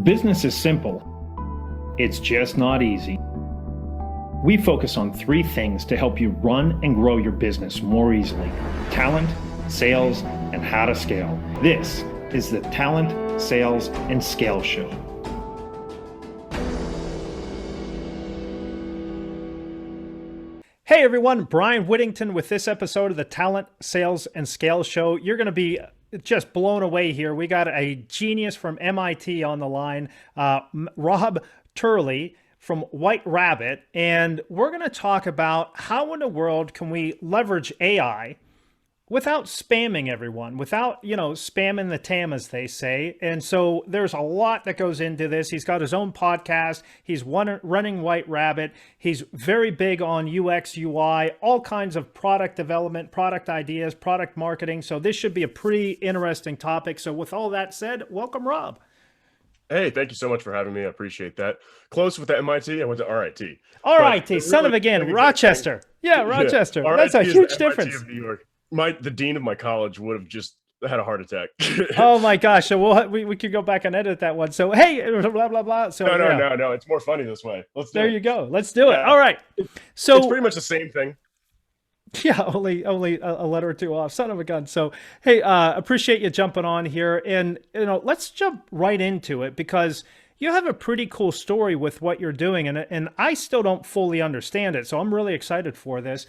Business is simple. It's just not easy. We focus on three things to help you run and grow your business more easily: talent, sales, and how to scale. This is the Talent, Sales, and Scale Show. Hey everyone, Bryan Whittington with this episode of the Talent, Sales, and Scale Show. You're going to be just blown away here. We got a genius from MIT on the line, Rob Turley from White Rabbit, and we're going to talk about how in the world can we leverage AI without spamming everyone, without, spamming the TAM, as they say. And so there's a lot that goes into this. He's got his own podcast. He's running White Rabbit. He's very big on UX, UI, all kinds of product development, product ideas, product marketing. So this should be a pretty interesting topic. So with all that said, welcome, Rob. Hey, thank you so much for having me. I appreciate that. Close with the MIT. I went to RIT. RIT, son of a gun, Rochester. Yeah, Rochester. Yeah. That's a huge difference. Of New York. The dean of my college would have just had a heart attack. Oh my gosh! So we could go back and edit that one. So hey, blah blah blah. So no. It's more funny this way. There you go. Let's do it. All right. So it's pretty much the same thing. Yeah, only a letter or two off. Son of a gun. So hey, appreciate you jumping on here, and let's jump right into it because you have a pretty cool story with what you're doing, and I still don't fully understand it. So I'm really excited for this.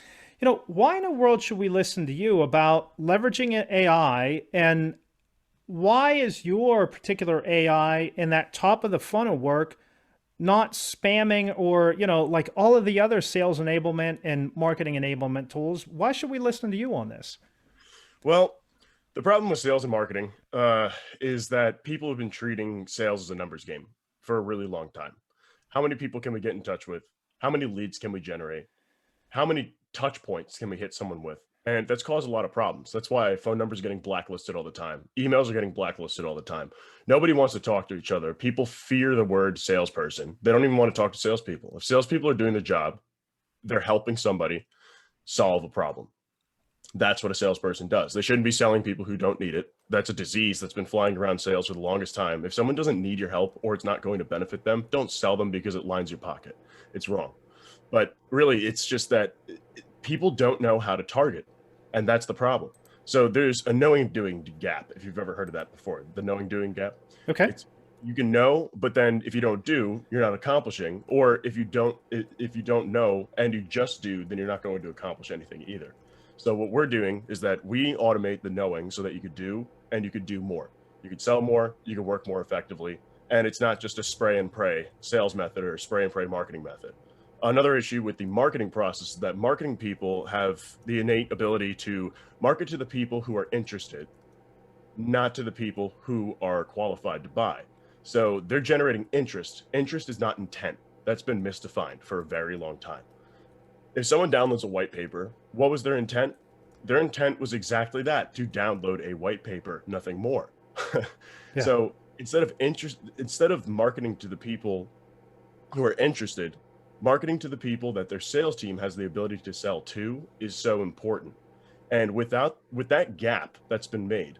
Why in the world should we listen to you about leveraging AI, and why is your particular AI in that top of the funnel work not spamming or, like all of the other sales enablement and marketing enablement tools? Why should we listen to you on this? Well, the problem with sales and marketing is that people have been treating sales as a numbers game for a really long time. How many people can we get in touch with? How many leads can we generate? How many touch points can we hit someone with? And that's caused a lot of problems. That's why phone numbers are getting blacklisted all the time. Emails are getting blacklisted all the time. Nobody wants to talk to each other. People fear the word salesperson. They don't even want to talk to salespeople. If salespeople are doing the job, they're helping somebody solve a problem. That's what a salesperson does. They shouldn't be selling people who don't need it. That's a disease that's been flying around sales for the longest time. If someone doesn't need your help or it's not going to benefit them, don't sell them because it lines your pocket. It's wrong. But really, it's just that people don't know how to target, and that's the problem. So there's a knowing-doing gap, if you've ever heard of that before, the knowing-doing gap. Okay. You can know, but then if you don't do, you're not accomplishing. Or if you don't know and you just do, then you're not going to accomplish anything either. So what we're doing is that we automate the knowing so that you could do, and you could do more. You could sell more, you could work more effectively, and it's not just a spray and pray sales method or spray and pray marketing method. Another issue with the marketing process is that marketing people have the innate ability to market to the people who are interested, not to the people who are qualified to buy. So they're generating interest. Interest is not intent. That's been misdefined for a very long time. If someone downloads a white paper, what was their intent? Their intent was exactly that, to download a white paper, nothing more. Yeah. So instead of marketing to the people who are interested, marketing to the people that their sales team has the ability to sell to is so important. And with that gap that's been made,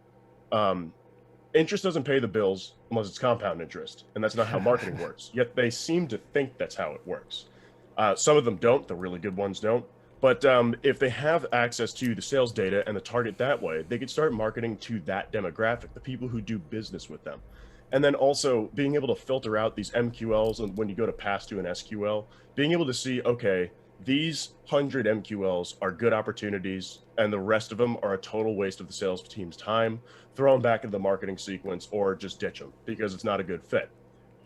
interest doesn't pay the bills unless it's compound interest. And that's not how marketing works. Yet they seem to think that's how it works. Some of them don't, the really good ones don't. But if they have access to the sales data and the target that way, they could start marketing to that demographic, the people who do business with them. And then also being able to filter out these MQLs, and when you go to pass to an SQL, being able to see, okay, these 100 MQLs are good opportunities and the rest of them are a total waste of the sales team's time, throw them back into the marketing sequence or just ditch them because it's not a good fit.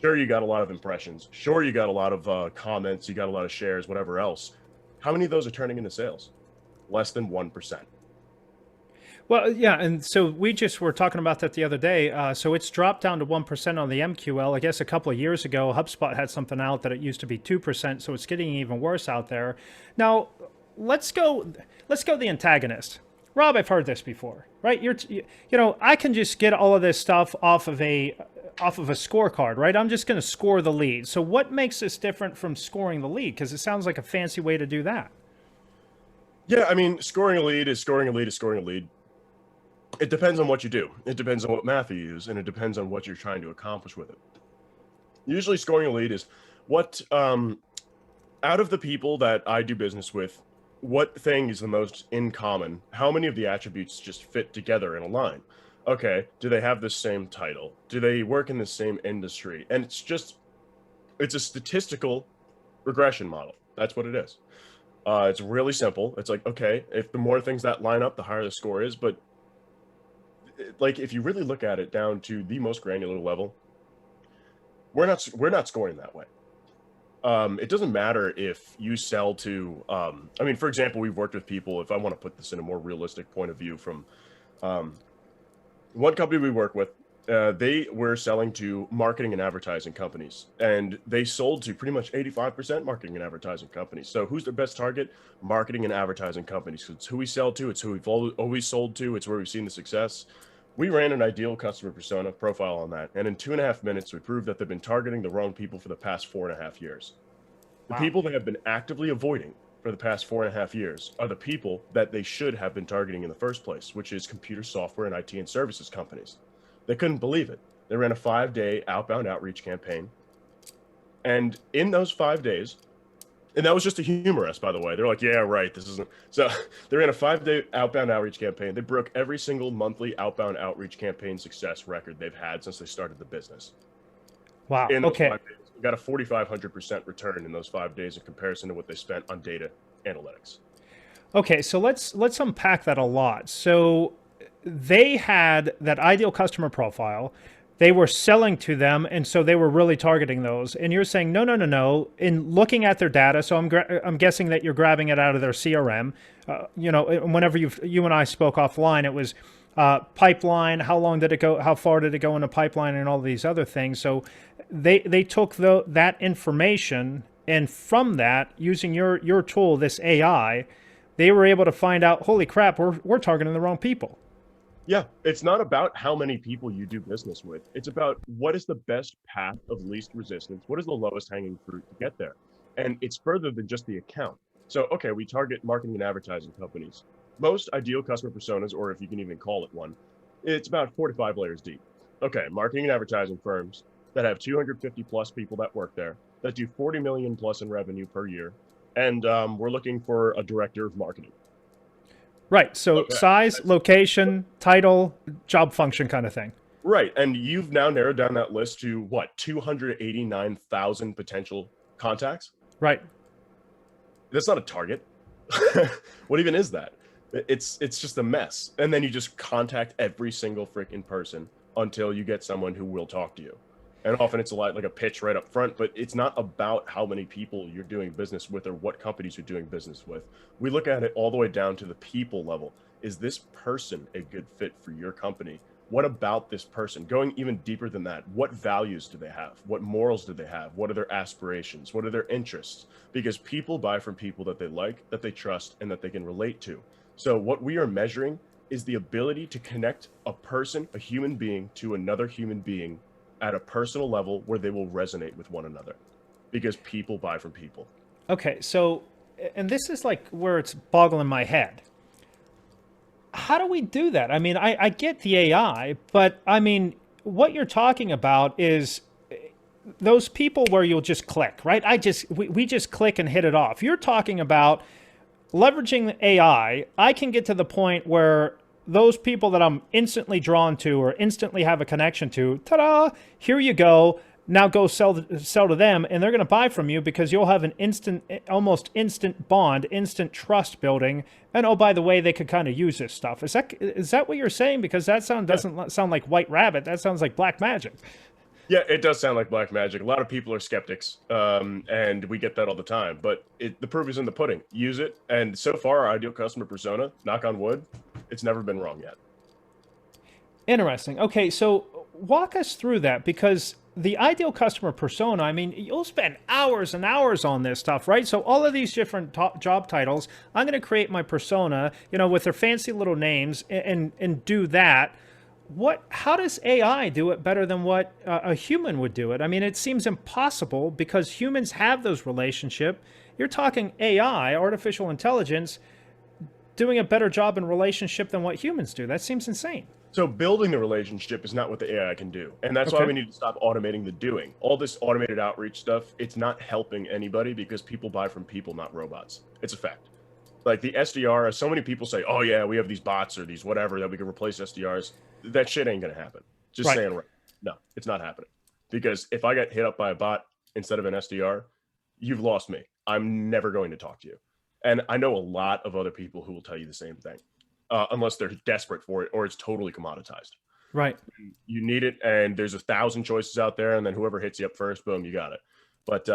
Sure, you got a lot of impressions. Sure, you got a lot of comments, you got a lot of shares, whatever else. How many of those are turning into sales? Less than 1%. Well, yeah, and so we just were talking about that the other day. So it's dropped down to 1% on the MQL. I guess a couple of years ago, HubSpot had something out that it used to be 2%, so it's getting even worse out there. Now, let's go the antagonist. Rob, I've heard this before, right? I can just get all of this stuff off of a scorecard, right? I'm just going to score the lead. So what makes this different from scoring the lead? Because it sounds like a fancy way to do that. Yeah, I mean, scoring a lead is scoring a lead is scoring a lead. It depends on what you do. It depends on what math you use, and it depends on what you're trying to accomplish with it. Usually scoring a lead is what, out of the people that I do business with, what thing is the most in common? How many of the attributes just fit together and align? Okay, do they have the same title? Do they work in the same industry? And it's a statistical regression model. That's what it is. It's really simple. It's like, okay, if the more things that line up, the higher the score is. But like, if you really look at it down to the most granular level, we're not scoring that way. It doesn't matter if you sell to, I mean, for example, we've worked with people, if I want to put this in a more realistic point of view from one company we work with, they were selling to marketing and advertising companies, and they sold to pretty much 85% marketing and advertising companies. So who's their best target? Marketing and advertising companies. It's who we sell to. It's who we've always sold to. It's where we've seen the success. We ran an ideal customer persona profile on that, and in 2.5 minutes, we proved that they've been targeting the wrong people for the past 4.5 years. The people they have been actively avoiding for the past 4.5 years are the people that they should have been targeting in the first place, which is computer software and IT and services companies. They couldn't believe it. They ran a 5-day outbound outreach campaign. And in those 5 days, and that was just to humor us, by the way. They're like, yeah, right, this isn't. So they ran a 5-day outbound outreach campaign. They broke every single monthly outbound outreach campaign success record they've had since they started the business. Wow. In those Okay. 5 days, we got a 4,500% return in those 5 days in comparison to what they spent on data analytics. Okay, so let's unpack that a lot. So they had that ideal customer profile. They were selling to them, and so they were really targeting those. And you're saying, no. In looking at their data, so I'm guessing that you're grabbing it out of their CRM. Whenever you and I spoke offline, it was pipeline. How long did it go? How far did it go in the pipeline, and all these other things. So they took that information, and from that, using your tool, this AI, they were able to find out, holy crap, we're targeting the wrong people. Yeah, it's not about how many people you do business with. It's about what is the best path of least resistance? What is the lowest hanging fruit to get there? And it's further than just the account. So, okay, we target marketing and advertising companies. Most ideal customer personas, or if you can even call it one, it's about 4 to 5 layers deep. Okay, marketing and advertising firms that have 250 plus people that work there, that do 40 million plus in revenue per year. And we're looking for a director of marketing. Right. So Okay. size, location, title, job function kind of thing. Right. And you've now narrowed down that list to what, 289,000 potential contacts? Right. That's not a target. What even is that? It's just a mess. And then you just contact every single freaking person until you get someone who will talk to you. And often it's a lot like a pitch right up front, but it's not about how many people you're doing business with or what companies you're doing business with. We look at it all the way down to the people level. Is this person a good fit for your company? What about this person? Going even deeper than that, what values do they have? What morals do they have? What are their aspirations? What are their interests? Because people buy from people that they like, that they trust, and that they can relate to. So what we are measuring is the ability to connect a person, a human being, to another human being at a personal level where they will resonate with one another, because people buy from people. Okay. So, and this is like where it's boggling my head. How do we do that? I mean, I get the AI, but I mean, what you're talking about is those people where you'll just click, right? We just click and hit it off. You're talking about leveraging the AI. I can get to the point where those people that I'm instantly drawn to or instantly have a connection to, ta-da, here you go. Now go sell to them, and they're going to buy from you because you'll have an almost instant bond, instant trust building. And oh, by the way, they could kind of use this stuff. Is that what you're saying? Because that doesn't sound like White Rabbit. That sounds like black magic. Yeah, it does sound like black magic. A lot of people are skeptics, and we get that all the time. But the proof is in the pudding. Use it, and so far, our ideal customer persona, knock on wood, it's never been wrong yet. Interesting. Okay, so walk us through that, because the ideal customer persona, I mean, you'll spend hours and hours on this stuff, right? So all of these different job titles, I'm going to create my persona, with their fancy little names and do that. How does AI do it better than what a human would do it? I mean, it seems impossible because humans have those relationships. You're talking AI, artificial intelligence, doing a better job in relationship than what humans do. That seems insane. So building the relationship is not what the AI can do. And that's why Okay. we need to stop automating the doing. All this automated outreach stuff, it's not helping anybody because people buy from people, not robots. It's a fact. Like the SDR, so many people say, oh yeah, we have these bots or these whatever that we can replace SDRs. That shit ain't gonna happen. Just Right. saying, no, it's not happening. Because if I got hit up by a bot instead of an SDR, you've lost me. I'm never going to talk to you. And I know a lot of other people who will tell you the same thing, unless they're desperate for it or it's totally commoditized. Right. You need it, and there's 1,000 choices out there, and then whoever hits you up first, boom, you got it. But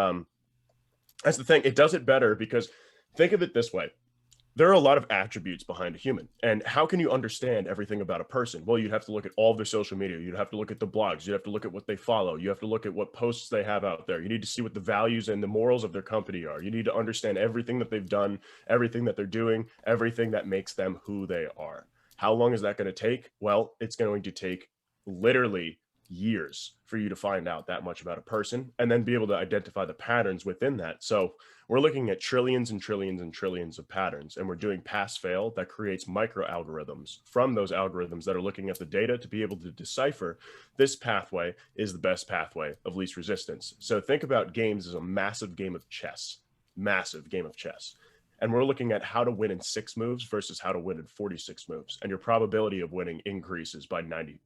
that's the thing. It does it better because think of it this way. There are a lot of attributes behind a human. And how can you understand everything about a person? Well, you'd have to look at all of their social media. You'd have to look at the blogs. You'd have to look at what they follow. You have to look at what posts they have out there. You need to see what the values and the morals of their company are. You need to understand everything that they've done, everything that they're doing, everything that makes them who they are. How long is that going to take? Well, it's going to take literally years for you to find out that much about a person and then be able to identify the patterns within that. So we're looking at trillions and trillions and trillions of patterns, and we're doing pass fail that creates micro algorithms from those algorithms that are looking at the data to be able to decipher this pathway is the best pathway of least resistance. So think about games as a massive game of chess. And we're looking at how to win in 6 moves versus how to win in 46 moves. And your probability of winning increases by 90%,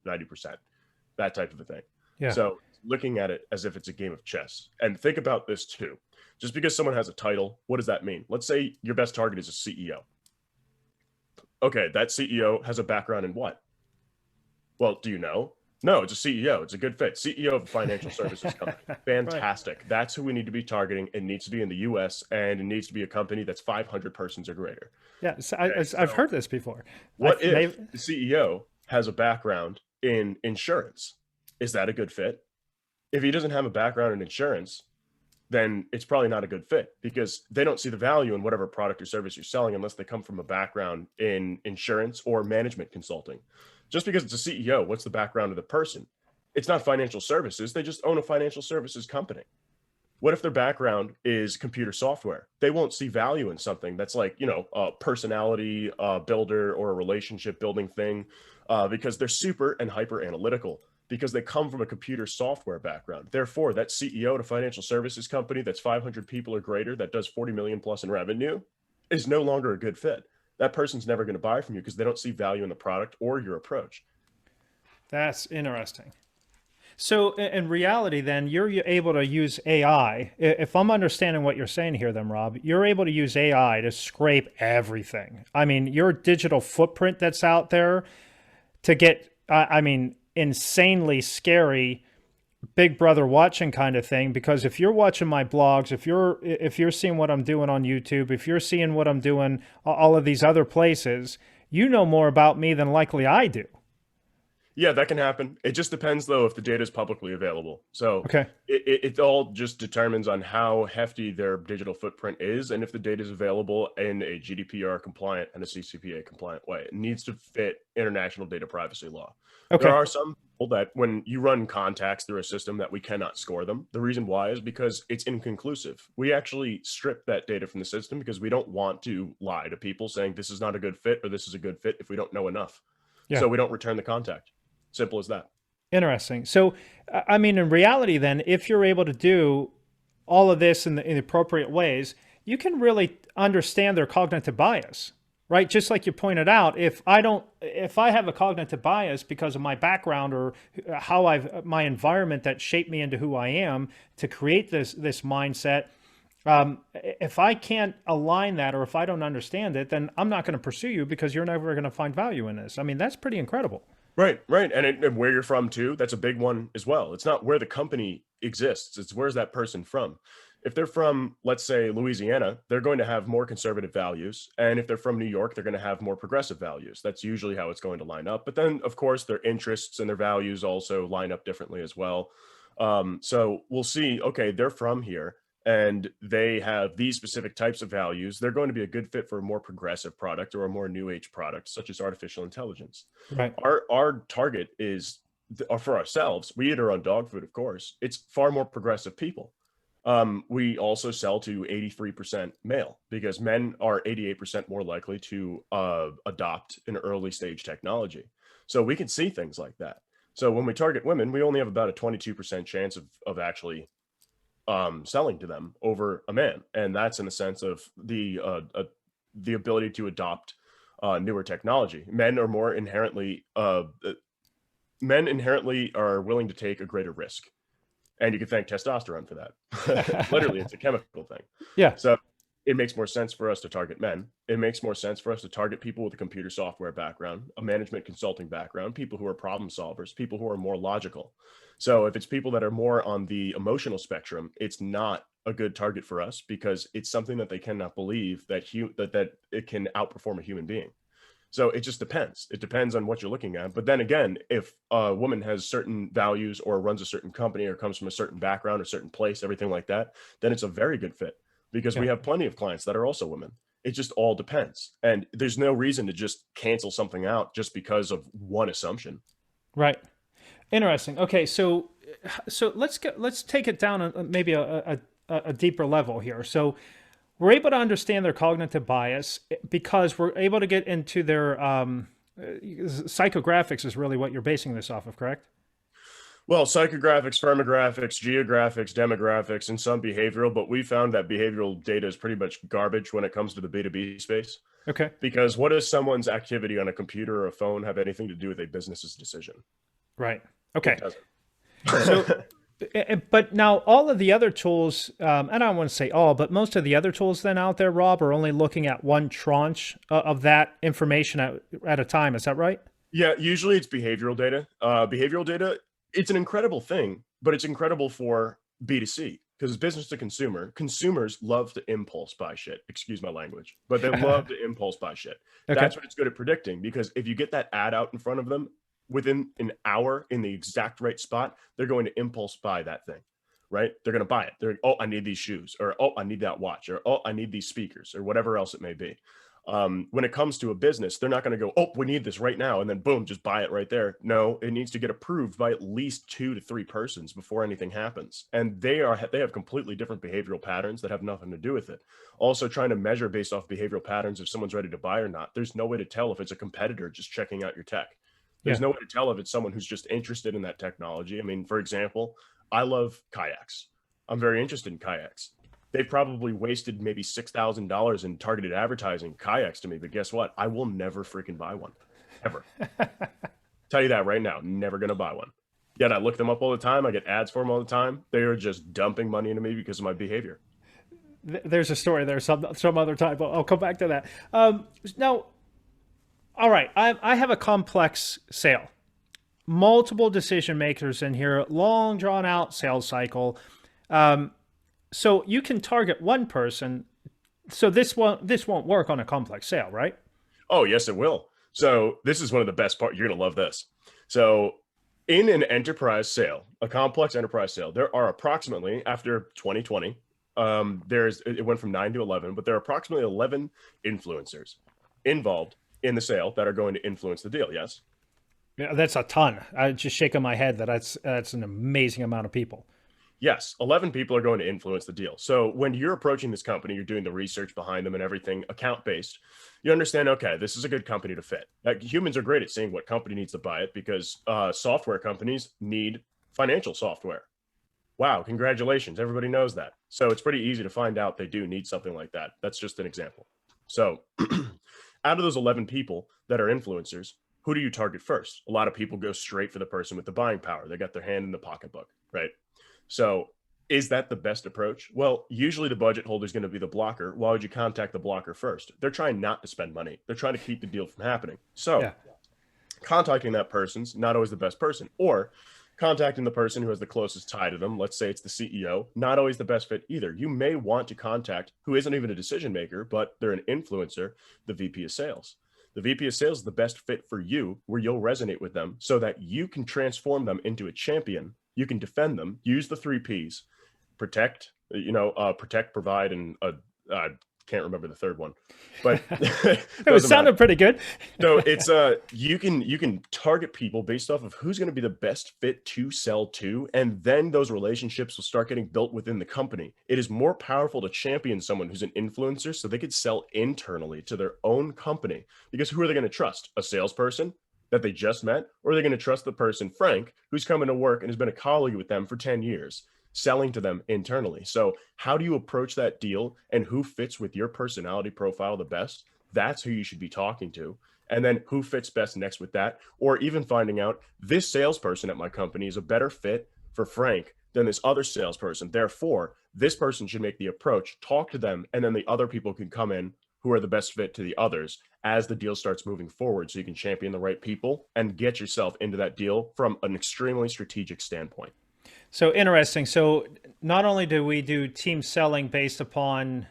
that type of a thing. Yeah. So looking at it as if it's a game of chess. And think about this too. Just because someone has a title, what does that mean? Let's say your best target is a CEO. Okay, that CEO has a background in what? Well, do you know? No, it's a CEO. It's a good fit. CEO of a financial services company. Fantastic. Right. That's who we need to be targeting. It needs to be in the US, and it needs to be a company that's 500 persons or greater. Yeah, so I've heard this before. What if the CEO has a background in insurance? Is that a good fit? If he doesn't have a background in insurance, then it's probably not a good fit because they don't see the value in whatever product or service you're selling unless they come from a background in insurance or management consulting. Just because it's a CEO, what's the background of the person? It's not financial services. They just own a financial services company. What if their background is computer software? They won't see value in something that's like, a personality builder or a relationship building thing because they're super and hyper analytical, because they come from a computer software background. Therefore, that CEO at a financial services company that's 500 people or greater that does 40 million plus in revenue is no longer a good fit. That person's never going to buy from you because they don't see value in the product or your approach. That's interesting. So in reality, then, you're able to use AI. If I'm understanding what you're saying here, then, Rob, you're able to use AI to scrape everything. I mean, your digital footprint that's out there to get, insanely scary Big Brother watching kind of thing. Because if you're watching my blogs, if you're seeing what I'm doing on YouTube, if you're seeing what I'm doing all of these other places, you know more about me than likely I do. Yeah, that can happen. It just depends, though, if the data is publicly available. So okay, it all just determines on how hefty their digital footprint is and if the data is available in a GDPR compliant and a CCPA compliant way. It needs to fit international data privacy law. Okay. There are some people that when you run contacts through a system that we cannot score them. The reason why is because it's inconclusive. We actually strip that data from the system because we don't want to lie to people saying this is not a good fit or this is a good fit if we don't know enough. Yeah. So we don't return the contact. Simple as that. Interesting. So, in reality, then, if you're able to do all of this in the appropriate ways, you can really understand their cognitive bias, right? Just like you pointed out, if I have a cognitive bias because of my background or how my environment that shaped me into who I am to create this mindset, if I can't align that or if I don't understand it, then I'm not going to pursue you because you're never going to find value in this. That's pretty incredible. Right. And where you're from too, that's a big one as well. It's not where the company exists, it's where's that person from. If they're from, let's say, Louisiana, they're going to have more conservative values. And if they're from New York, they're going to have more progressive values. That's usually how it's going to line up. But then, of course, their interests and their values also line up differently as well. So we'll see, okay, they're from here and they have these specific types of values. They're going to be a good fit for a more progressive product or a more new age product, such as artificial intelligence. Right. Our target is for ourselves. We eat our own dog food, of course. It's far more progressive people. We also sell to 83% male because men are 88% more likely to adopt an early stage technology. So we can see things like that. So when we target women, we only have about a 22% chance of actually selling to them over a man. And that's in the sense of the ability to adopt newer technology. Men inherently are willing to take a greater risk. And you can thank testosterone for that. Literally, it's a chemical thing. Yeah. So it makes more sense for us to target men. It makes more sense for us to target people with a computer software background, a management consulting background, people who are problem solvers, people who are more logical. So if it's people that are more on the emotional spectrum, it's not a good target for us because it's something that they cannot believe that it can outperform a human being. So it just depends. It depends on what you're looking at. But then again, if a woman has certain values or runs a certain company or comes from a certain background or certain place, everything like that, then it's a very good fit because we have plenty of clients that are also women. It just all depends. And there's no reason to just cancel something out just because of one assumption. Right. Interesting. Okay. So let's take it down maybe a deeper level here. So we're able to understand their cognitive bias because we're able to get into their psychographics is really what you're basing this off of, correct? Well, psychographics, firmographics, geographics, demographics, and some behavioral, but we found that behavioral data is pretty much garbage when it comes to the B2B space. Okay. Because what does someone's activity on a computer or a phone have anything to do with a business's decision? Right. Okay. It doesn't. So, but now all of the other tools, and I don't want to say all, but most of the other tools then out there, Rob, are only looking at one tranche of that information at a time. Is that right? Yeah, usually it's behavioral data. Behavioral data, it's an incredible thing, but it's incredible for B2C because business to consumer. Consumers love to impulse buy shit. Excuse my language, but they love to impulse buy shit. Okay. That's what it's good at predicting because if you get that ad out in front of them within an hour in the exact right spot, they're going to impulse buy that thing, right? They're going to buy it. They're, oh, I need these shoes, or, oh, I need that watch, or, oh, I need these speakers, or whatever else it may be. When it comes to a business, they're not going to go, oh, we need this right now, and then boom, just buy it right there. No, it needs to get approved by at least 2 to 3 persons before anything happens. And they have completely different behavioral patterns that have nothing to do with it. Also, trying to measure based off behavioral patterns if someone's ready to buy or not. There's no way to tell if it's a competitor just checking out your tech. There's no way to tell if it's someone who's just interested in that technology. I mean, for example, I love kayaks. I'm very interested in kayaks. They've probably wasted maybe $6,000 in targeted advertising kayaks to me, but guess what? I will never freaking buy one, ever. Tell you that right now, never gonna buy one. Yet I look them up all the time. I get ads for them all the time. They are just dumping money into me because of my behavior. There's a story there some other time, but I'll come back to that. Now, all right, I have a complex sale, multiple decision makers in here, long drawn out sales cycle. So you can target one person. So this won't work on a complex sale, right? Oh, yes, it will. So this is one of the best parts. You're going to love this. So in an enterprise sale, a complex enterprise sale, there are approximately, after 2020, it went from 9 to 11, but there are approximately 11 influencers involved in the sale that are going to influence the deal. Yes. Yeah, that's a ton. I'm just shaking my head that's an amazing amount of people. Yes, 11 people are going to influence the deal. So when you're approaching this company, you're doing the research behind them and everything account-based, you understand, okay, this is a good company to fit. Humans are great at seeing what company needs to buy it because software companies need financial software. Wow, congratulations. Everybody knows that. So it's pretty easy to find out they do need something like that. That's just an example. So out of those 11 people that are influencers, who do you target first? A lot of people go straight for the person with the buying power. They got their hand in the pocketbook, right? So is that the best approach? Well, usually the budget holder is going to be the blocker. Why would you contact the blocker first? They're trying not to spend money. They're trying to keep the deal from happening. So contacting that person's not always the best person, or contacting the person who has the closest tie to them. Let's say it's the CEO, not always the best fit either. You may want to contact who isn't even a decision maker, but they're an influencer, the VP of sales. The VP of sales is the best fit for you, where you'll resonate with them so that you can transform them into a champion. You can defend them, use the 3 Ps, protect, protect, provide, and I can't remember the third one, but it sounded pretty good. So it's you can target people based off of who's going to be the best fit to sell to, and then those relationships will start getting built within the company. It is more powerful to champion someone who's an influencer so they could sell internally to their own company, because who are they going to trust? A salesperson? that they just met, or are they going to trust the person, Frank, who's coming to work and has been a colleague with them for 10 years, selling to them internally? So how do you approach that deal, and who fits with your personality profile the best? That's who you should be talking to. And then who fits best next with that? Or even finding out, this salesperson at my company is a better fit for Frank than this other salesperson. Therefore, this person should make the approach, talk to them, and then the other people can come in who are the best fit to the others as the deal starts moving forward, so you can champion the right people and get yourself into that deal from an extremely strategic standpoint. So interesting. So not only do we do team selling based upon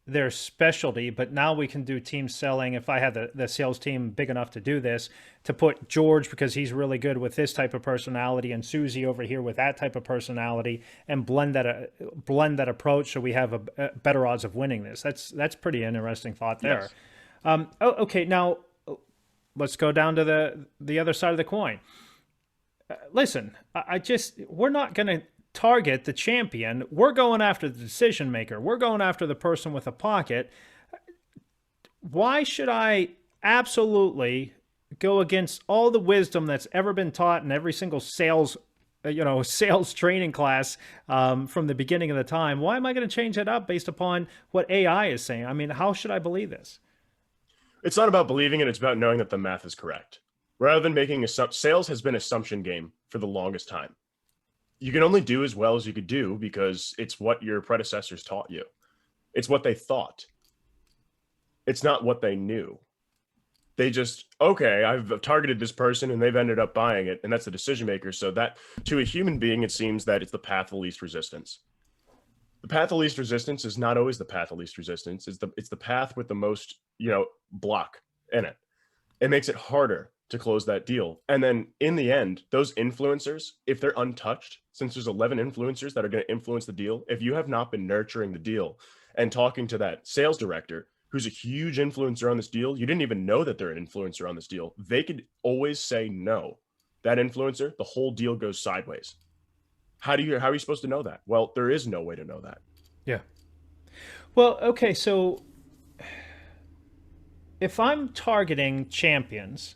their specialty, but now we can do team selling. If I had the sales team big enough to do this, to put George, because he's really good with this type of personality, and Susie over here with that type of personality, and blend that approach, so we have a better odds of winning this. That's pretty interesting thought there. Yes. Okay, now let's go down to the other side of the coin. Listen, we're not going to target the champion. We're going after the decision maker. We're going after the person with a pocket. Why should I absolutely go against all the wisdom that's ever been taught in every single sales training class from the beginning of the time? Why am I going to change it up based upon what AI is saying? I mean, how should I believe this? It's not about believing it. It's about knowing that the math is correct. Rather than making sales has been an assumption game for the longest time. You can only do as well as you could do because it's what your predecessors taught you. It's what they thought. It's not what they knew. They just, okay, I've targeted this person and they've ended up buying it, and that's the decision maker. So that, to a human being, it seems that it's the path of least resistance. The path of least resistance is not always the path of least resistance. It's the path with the most, block in it. It makes it harder to close that deal. And then in the end, those influencers, if they're untouched, since there's 11 influencers that are going to influence the deal, if you have not been nurturing the deal and talking to that sales director, who's a huge influencer on this deal, you didn't even know that they're an influencer on this deal. They could always say no. That influencer, the whole deal goes sideways. How are you supposed to know that? Well, there is no way to know that. Yeah. Well, okay. So if I'm targeting champions,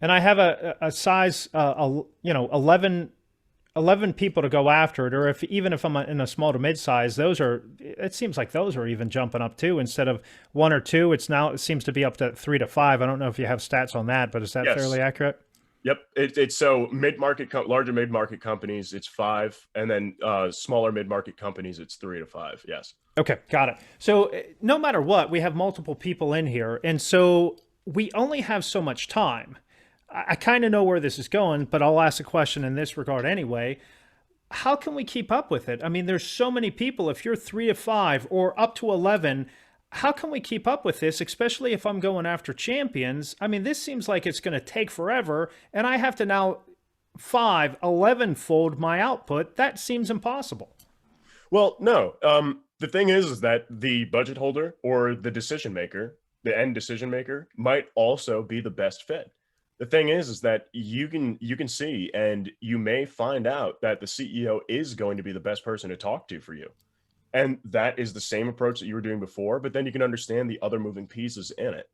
and I have a size, 11 people to go after it, or even if I'm in a small to mid-size, it seems like those are even jumping up too. Instead of 1 or 2, it seems to be up to 3 to 5. I don't know if you have stats on that, but is that fairly accurate? Yep. It's so larger mid-market companies, it's 5, and then smaller mid-market companies, it's 3 to 5. Yes. Okay. Got it. So no matter what, we have multiple people in here. And so we only have so much time. I kind of know where this is going, but I'll ask a question in this regard anyway. How can we keep up with it? I mean, there's so many people. If you're 3 to 5 or up to 11, how can we keep up with this, especially if I'm going after champions? I mean, this seems like it's going to take forever, and I have to now 11-fold my output. That seems impossible. Well, no. The thing is that the budget holder or the decision maker, the end decision maker, might also be the best fit. The thing is that you can see, and you may find out that the CEO is going to be the best person to talk to for you. And that is the same approach that you were doing before, but then you can understand the other moving pieces in it.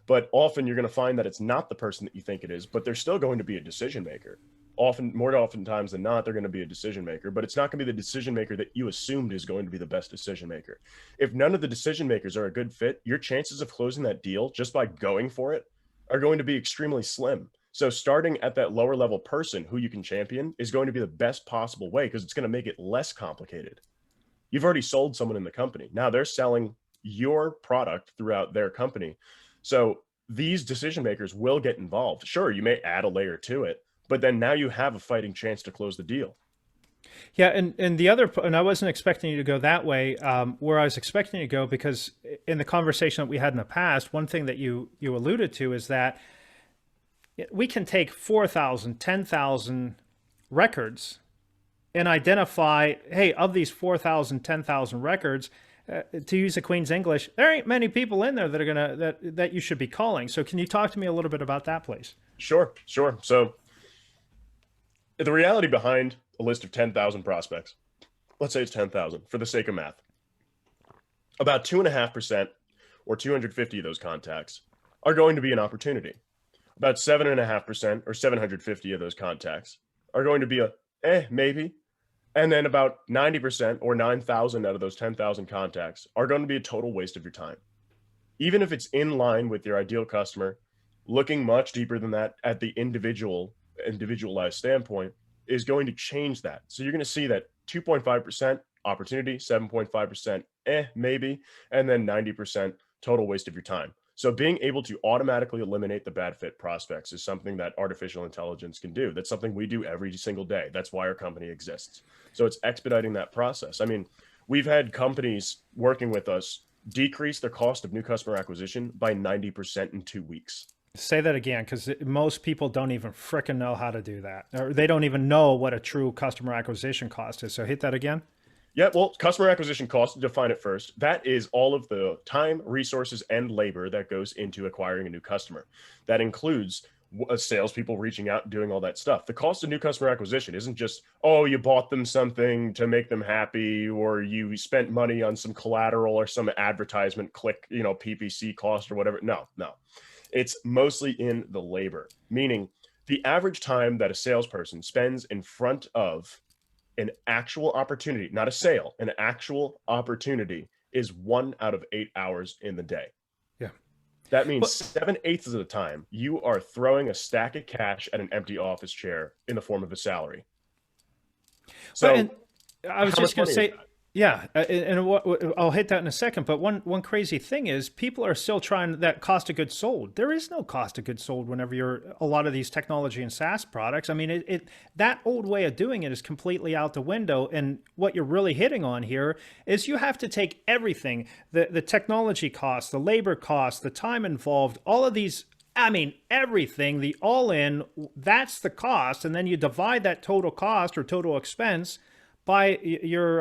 But often you're going to find that it's not the person that you think it is, but they're still going to be a decision maker. More oftentimes than not, they're going to be a decision maker, but it's not going to be the decision maker that you assumed is going to be the best decision maker. If none of the decision makers are a good fit, your chances of closing that deal just by going for it are going to be extremely slim. So starting at that lower level person who you can champion is going to be the best possible way, because it's going to make it less complicated. You've already sold someone in the company. Now they're selling your product throughout their company. So these decision makers will get involved. Sure, you may add a layer to it, but then now you have a fighting chance to close the deal. Yeah, and I wasn't expecting you to go that way. Where I was expecting you to go, because in the conversation that we had in the past, one thing that you alluded to is that we can take 4,000, 10,000 records and identify, hey, of these 4,000, 10,000 records, to use the Queen's English, there ain't many people in there that are that you should be calling. So can you talk to me a little bit about that, please? Sure. So the reality behind a list of 10,000 prospects, let's say it's 10,000 for the sake of math, about 2.5% or 250 of those contacts are going to be an opportunity. about 7.5% or 750 of those contacts are going to be a maybe. And then about 90% or 9,000 out of those 10,000 contacts are going to be a total waste of your time. Even if it's in line with your ideal customer, looking much deeper than that at the individualized standpoint is going to change that. So you're going to see that 2.5% opportunity, 7.5% maybe, and then 90% total waste of your time. So being able to automatically eliminate the bad fit prospects is something that artificial intelligence can do. That's something we do every single day. That's why our company exists. So it's expediting that process. I mean, we've had companies working with us decrease their cost of new customer acquisition by 90% in 2 weeks. Say that again, because most people don't even frickin' know how to do that, or they don't even know what a true customer acquisition cost is. So hit that again. Yeah, well, customer acquisition cost, to define it first, that is all of the time, resources, and labor that goes into acquiring a new customer. That includes salespeople reaching out and doing all that stuff. The cost of new customer acquisition isn't just, oh, you bought them something to make them happy, or you spent money on some collateral or some advertisement click, PPC cost or whatever. No. It's mostly in the labor, meaning the average time that a salesperson spends in front of an actual opportunity, not a sale, an actual opportunity is 1 out of 8 hours in the day. Yeah. That means 7/8 of the time you are throwing a stack of cash at an empty office chair in the form of a salary. So I was just going to say, yeah, and I'll hit that in a second. But one crazy thing is people are still trying that cost of goods sold. There is no cost of goods sold whenever you're a lot of these technology and SaaS products. I mean, that old way of doing it is completely out the window. And what you're really hitting on here is you have to take everything, the technology costs, the labor costs, the time involved, all of these. I mean, everything, the all in, that's the cost. And then you divide that total cost or total expense by your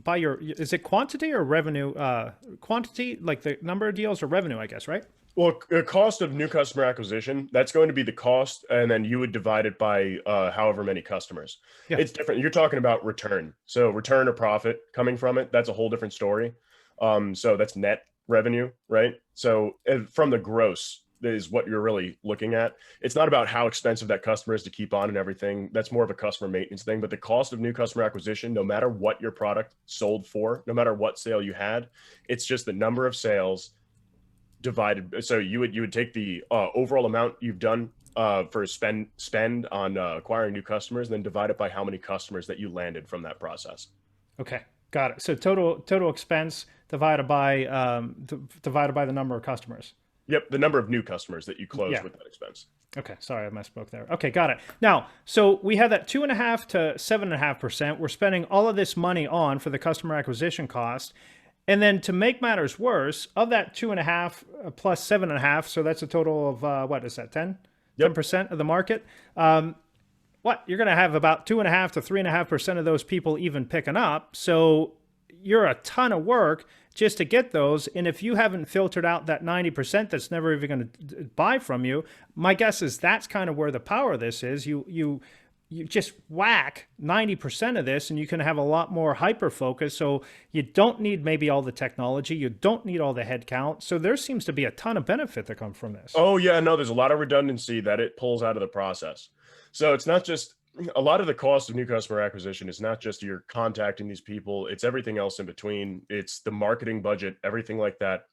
is it quantity or revenue? Quantity, like the number of deals, or revenue, I guess, right? Well, the cost of new customer acquisition, that's going to be the cost, and then you would divide it by however many customers. Yeah. It's different. You're talking about return. So return or profit coming from it, that's a whole different story. So that's net revenue, right? So from the gross is what you're really looking at. It's not about how expensive that customer is to keep on and everything. That's more of a customer maintenance thing. But the cost of new customer acquisition, no matter what your product sold for, no matter what sale you had, it's just the number of sales divided. So you would take the overall amount you've done for spend on acquiring new customers, and then divide it by how many customers that you landed from that process. Okay, got it. So total expense divided by the number of customers. Yep, the number of new customers that you closed with that expense. Okay, sorry, I misspoke there. Okay, got it. Now, so we have that 2.5 to 7.5%. We're spending all of this money on for the customer acquisition cost. And then to make matters worse, of that 2.5 plus 7.5, so that's a total of, what is that, 10? Yep. 10% of the market. You're going to have about 2.5 to 3.5% of those people even picking up. So you're a ton of work just to get those. And if you haven't filtered out that 90% that's never even going to buy from you, my guess is that's kind of where the power of this is. You just whack 90% of this and you can have a lot more hyper focus. So you don't need maybe all the technology. You don't need all the headcount. So there seems to be a ton of benefit that come from this. Oh yeah, no, there's a lot of redundancy that it pulls out of the process. So it's not just a lot of the cost of new customer acquisition is not just you're contacting these people, it's everything else in between. It's the marketing budget, everything like that.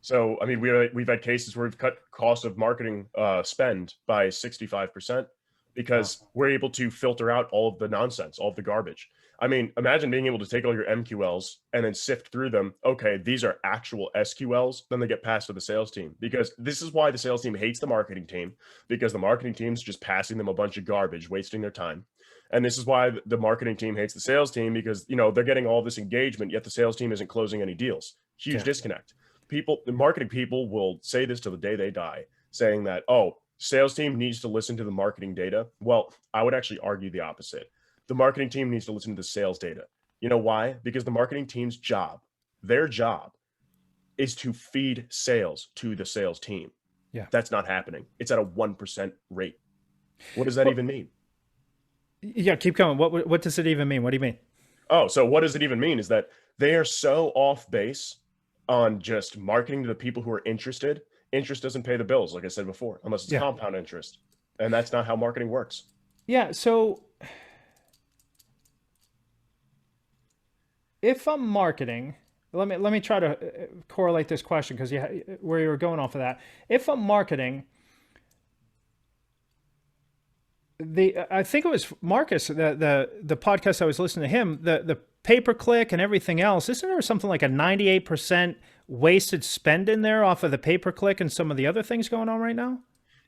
So, I mean, we've had cases where we've cut cost of marketing spend by 65% because we're able to filter out all of the nonsense, all of the garbage. I mean, imagine being able to take all your MQLs and then sift through them. Okay, these are actual SQLs. Then they get passed to the sales team, because this is why the sales team hates the marketing team, because the marketing team's just passing them a bunch of garbage, wasting their time. And this is why the marketing team hates the sales team, because, they're getting all this engagement, yet the sales team isn't closing any deals. Huge disconnect. The marketing people will say this till the day they die, saying that, oh, sales team needs to listen to the marketing data. Well, I would actually argue the opposite. The marketing team needs to listen to the sales data. You know why? Because the marketing team's their job is to feed sales to the sales team. Yeah. That's not happening. It's at a 1% rate. What does that even mean? Yeah, keep going. What does it even mean? What do you mean? Oh, so what does it even mean is that they are so off base on just marketing to the people who are interested interest doesn't pay the bills, like I said before, unless it's Yeah. compound interest. And that's not how marketing works. Yeah. So if I'm marketing, let me try to correlate this question because where you were going off of that. If I'm marketing, I think it was Marcus, the podcast I was listening to him, the pay-per-click and everything else. Isn't there something like a 98% wasted spend in there off of the pay-per-click and some of the other things going on right now?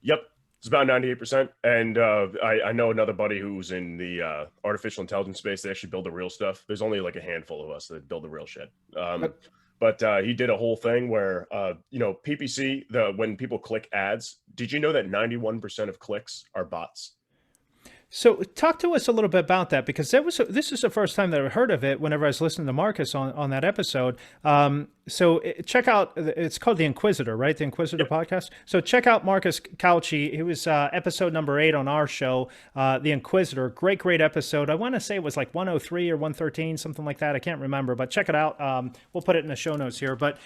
Yep. It's about 98%. And I know another buddy who's in the artificial intelligence space. They actually build the real stuff. There's only like a handful of us that build the real shit. But he did a whole thing where, PPC, when people click ads, did you know that 91% of clicks are bots? So talk to us a little bit about that, because this is the first time that I heard of it whenever I was listening to Marcus on that episode. So check out, it's called The Inquisitor, right? The Inquisitor podcast. So check out Marcus Cauchi. It was episode number 8 on our show, The Inquisitor. Great episode. I want to say it was like 103 or 113, something like that. I can't remember, but check it out. We'll put it in the show notes here. But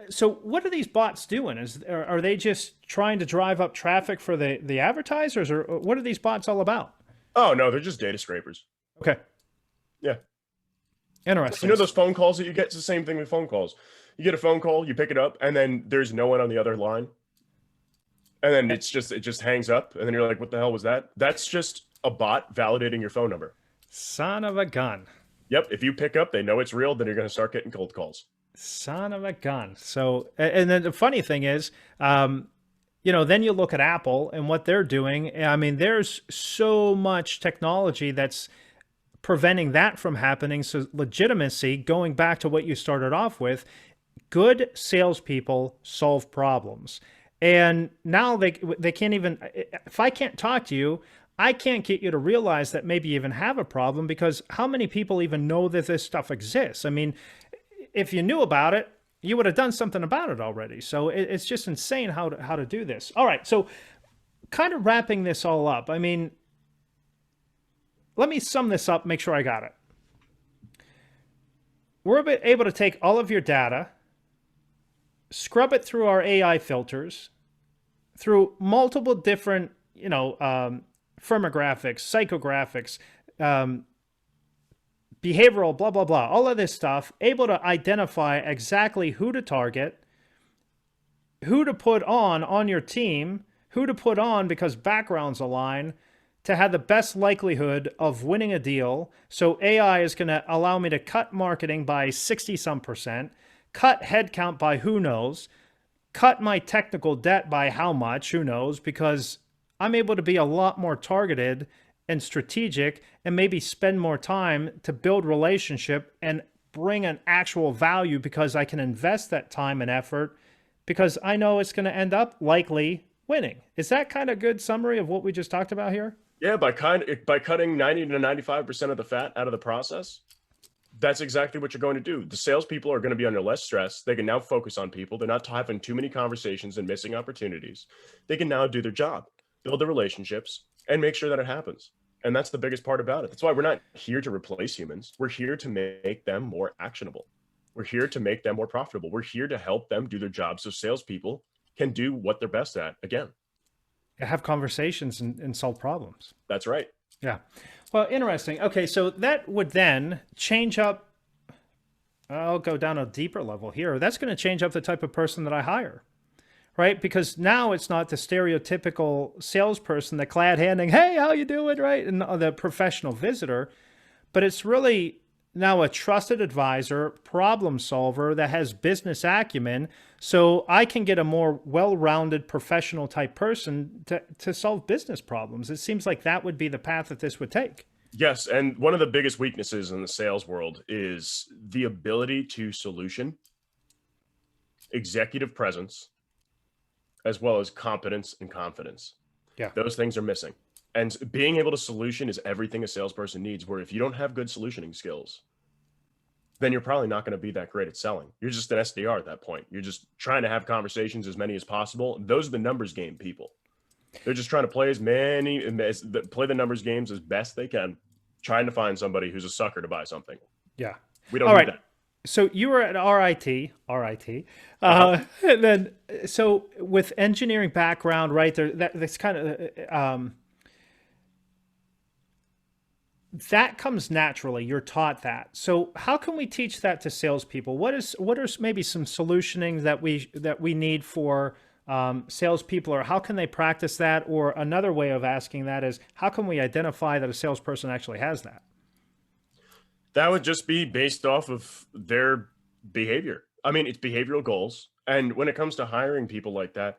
so what are these bots doing? Are they just trying to drive up traffic for the advertisers, or what are these bots all about? Oh, no, they're just data scrapers. Okay. Yeah. Interesting. You know those phone calls that you get? It's the same thing with phone calls. You get a phone call, you pick it up, and then there's no one on the other line. And then it just hangs up, and then you're like, what the hell was that? That's just a bot validating your phone number. Son of a gun. Yep. If you pick up, they know it's real, then you're going to start getting cold calls. Son of a gun. So, and then the funny thing is, then you look at Apple and what they're doing. I mean, there's so much technology that's preventing that from happening. So legitimacy, going back to what you started off with, good salespeople solve problems. And now they can't even, if I can't talk to you, I can't get you to realize that maybe you even have a problem, because how many people even know that this stuff exists? I mean, if you knew about it, you would have done something about it already. So it's just insane how to do this. All right. So kind of wrapping this all up. I mean, let me sum this up, make sure I got it. We're able to take all of your data, scrub it through our AI filters, through multiple different, firmographics, psychographics, behavioral, blah, blah, blah, all of this stuff, able to identify exactly who to target, who to put on your team, who to put on because backgrounds align, to have the best likelihood of winning a deal. So AI is going to allow me to cut marketing by 60-some%, cut headcount by who knows, cut my technical debt by how much, who knows, because I'm able to be a lot more targeted and strategic, and maybe spend more time to build relationship and bring an actual value, because I can invest that time and effort because I know it's going to end up likely winning. Is that kind of good summary of what we just talked about here? Yeah, by cutting 90 to 95% of the fat out of the process, that's exactly what you're going to do. The salespeople are going to be under less stress. They can now focus on people. They're not having too many conversations and missing opportunities. They can now do their job, build the relationships, and make sure that it happens. And that's the biggest part about it. That's why we're not here to replace humans. We're here to make them more actionable. We're here to make them more profitable. We're here to help them do their job so salespeople can do what they're best at again. Have conversations and solve problems. That's right. Yeah. Well, interesting. Okay, so that would then change up. I'll go down a deeper level here. That's going to change up the type of person that I hire. Right? Because now it's not the stereotypical salesperson, the glad handing, hey, how you doing, right? And the professional visitor, but it's really now a trusted advisor, problem solver that has business acumen. So I can get a more well-rounded professional type person to solve business problems. It seems like that would be the path that this would take. Yes. And one of the biggest weaknesses in the sales world is the ability to solution, executive presence, as well as competence and confidence. Yeah. Those things are missing. And being able to solution is everything a salesperson needs, where if you don't have good solutioning skills, then you're probably not going to be that great at selling. You're just an SDR at that point. You're just trying to have conversations, as many as possible. Those are the numbers game people. They're just trying to play play the numbers games as best they can, trying to find somebody who's a sucker to buy something. Yeah. We don't All need right. that. So you were at RIT, Uh-huh. and then so with engineering background, right there, that's kind of that comes naturally. You're taught that. So how can we teach that to salespeople? What are maybe some solutioning that we need for salespeople, or how can they practice that? Or another way of asking that is, how can we identify that a salesperson actually has that? That would just be based off of their behavior. I mean, it's behavioral goals. And when it comes to hiring people like that,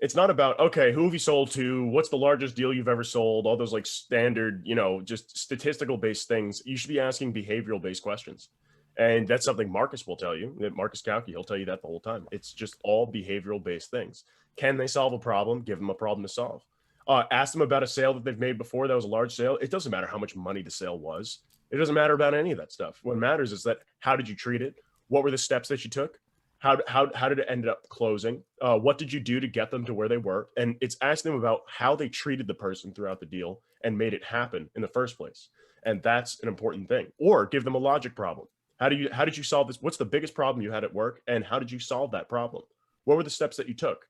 it's not about, okay, who have you sold to? What's the largest deal you've ever sold? All those like standard, just statistical based things. You should be asking behavioral based questions. And that's something Marcus will tell you. That Marcus Kauke, he'll tell you that the whole time. It's just all behavioral based things. Can they solve a problem? Give them a problem to solve. Ask them about a sale that they've made before that was a large sale. It doesn't matter how much money the sale was. It doesn't matter about any of that stuff. What matters is that how did you treat it? What were the steps that you took? How did it end up closing? What did you do to get them to where they were? And it's asking them about how they treated the person throughout the deal and made it happen in the first place. And that's an important thing. Or give them a logic problem. How did you solve this? What's the biggest problem you had at work? And how did you solve that problem? What were the steps that you took?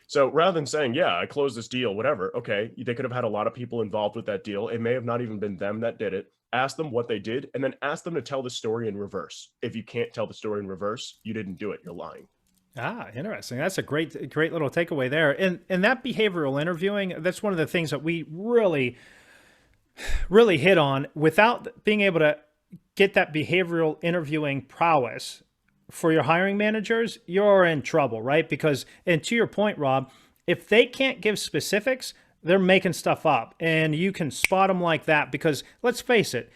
So rather than saying, yeah, I closed this deal, whatever, okay, they could have had a lot of people involved with that deal. It may have not even been them that did it. Ask them what they did, and then ask them to tell the story in reverse. If you can't tell the story in reverse, you didn't do it. You're lying. Ah, interesting. That's a great little takeaway there. And that behavioral interviewing, that's one of the things that we really hit on. Without being able to get that behavioral interviewing prowess for your hiring managers, you're in trouble, right? Because, and to your point, Rob, if they can't give specifics, they're making stuff up, and you can spot them like that. Because let's face it,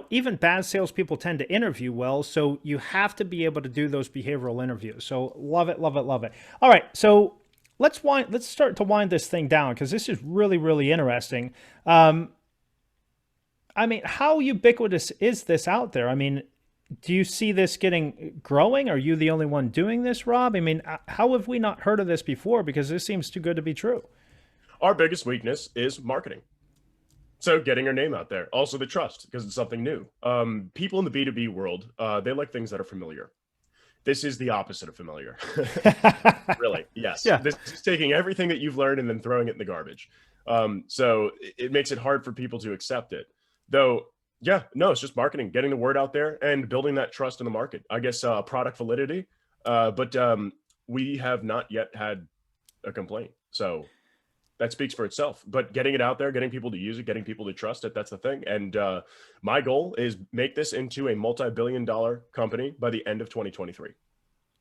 even bad salespeople tend to interview well, so you have to be able to do those behavioral interviews. So love it, love it, love it. All right, so let's start to wind this thing down, because this is really interesting. I mean, how ubiquitous is this out there? I mean, do you see this growing? Are you the only one doing this, Rob? I mean, how have we not heard of this before? Because this seems too good to be true. Our biggest weakness is marketing. So getting our name out there. Also the trust, because it's something new. People in the B2B world, they like things that are familiar. This is the opposite of familiar. Really, yes. Yeah. This is taking everything that you've learned and then throwing it in the garbage. So it makes it hard for people to accept it. Though, yeah, no, it's just marketing, getting the word out there and building that trust in the market. I guess product validity, but we have not yet had a complaint. So that speaks for itself. But getting it out there, getting people to use it, getting people to trust it, that's the thing. And my goal is make this into a multi-billion-dollar company by the end of 2023.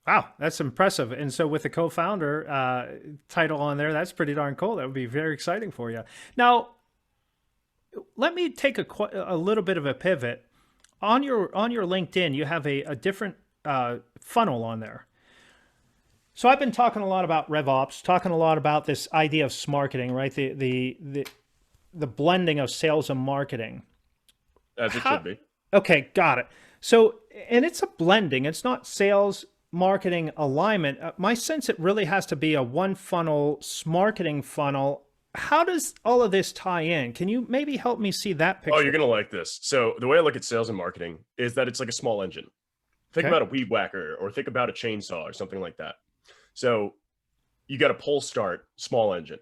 Wow, that's impressive. And so with the co-founder title on there, that's pretty darn cool. That would be very exciting for you. Now, let me take a little bit of a pivot. On your LinkedIn, you have a different funnel on there. So I've been talking a lot about RevOps, talking a lot about this idea of Smarketing, right? The blending of sales and marketing. As it should be. Okay, got it. So, and it's a blending. It's not sales marketing alignment. My sense, it really has to be a one funnel Smarketing funnel. How does all of this tie in? Can you maybe help me see that picture? Oh, you're going to like this. So the way I look at sales and marketing is that it's like a small engine. Think about a weed whacker, or think about a chainsaw or something like that. So you got a pull start, small engine.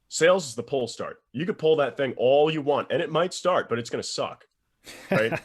Sales is the pull start. You could pull that thing all you want, and it might start, but it's going to suck, right?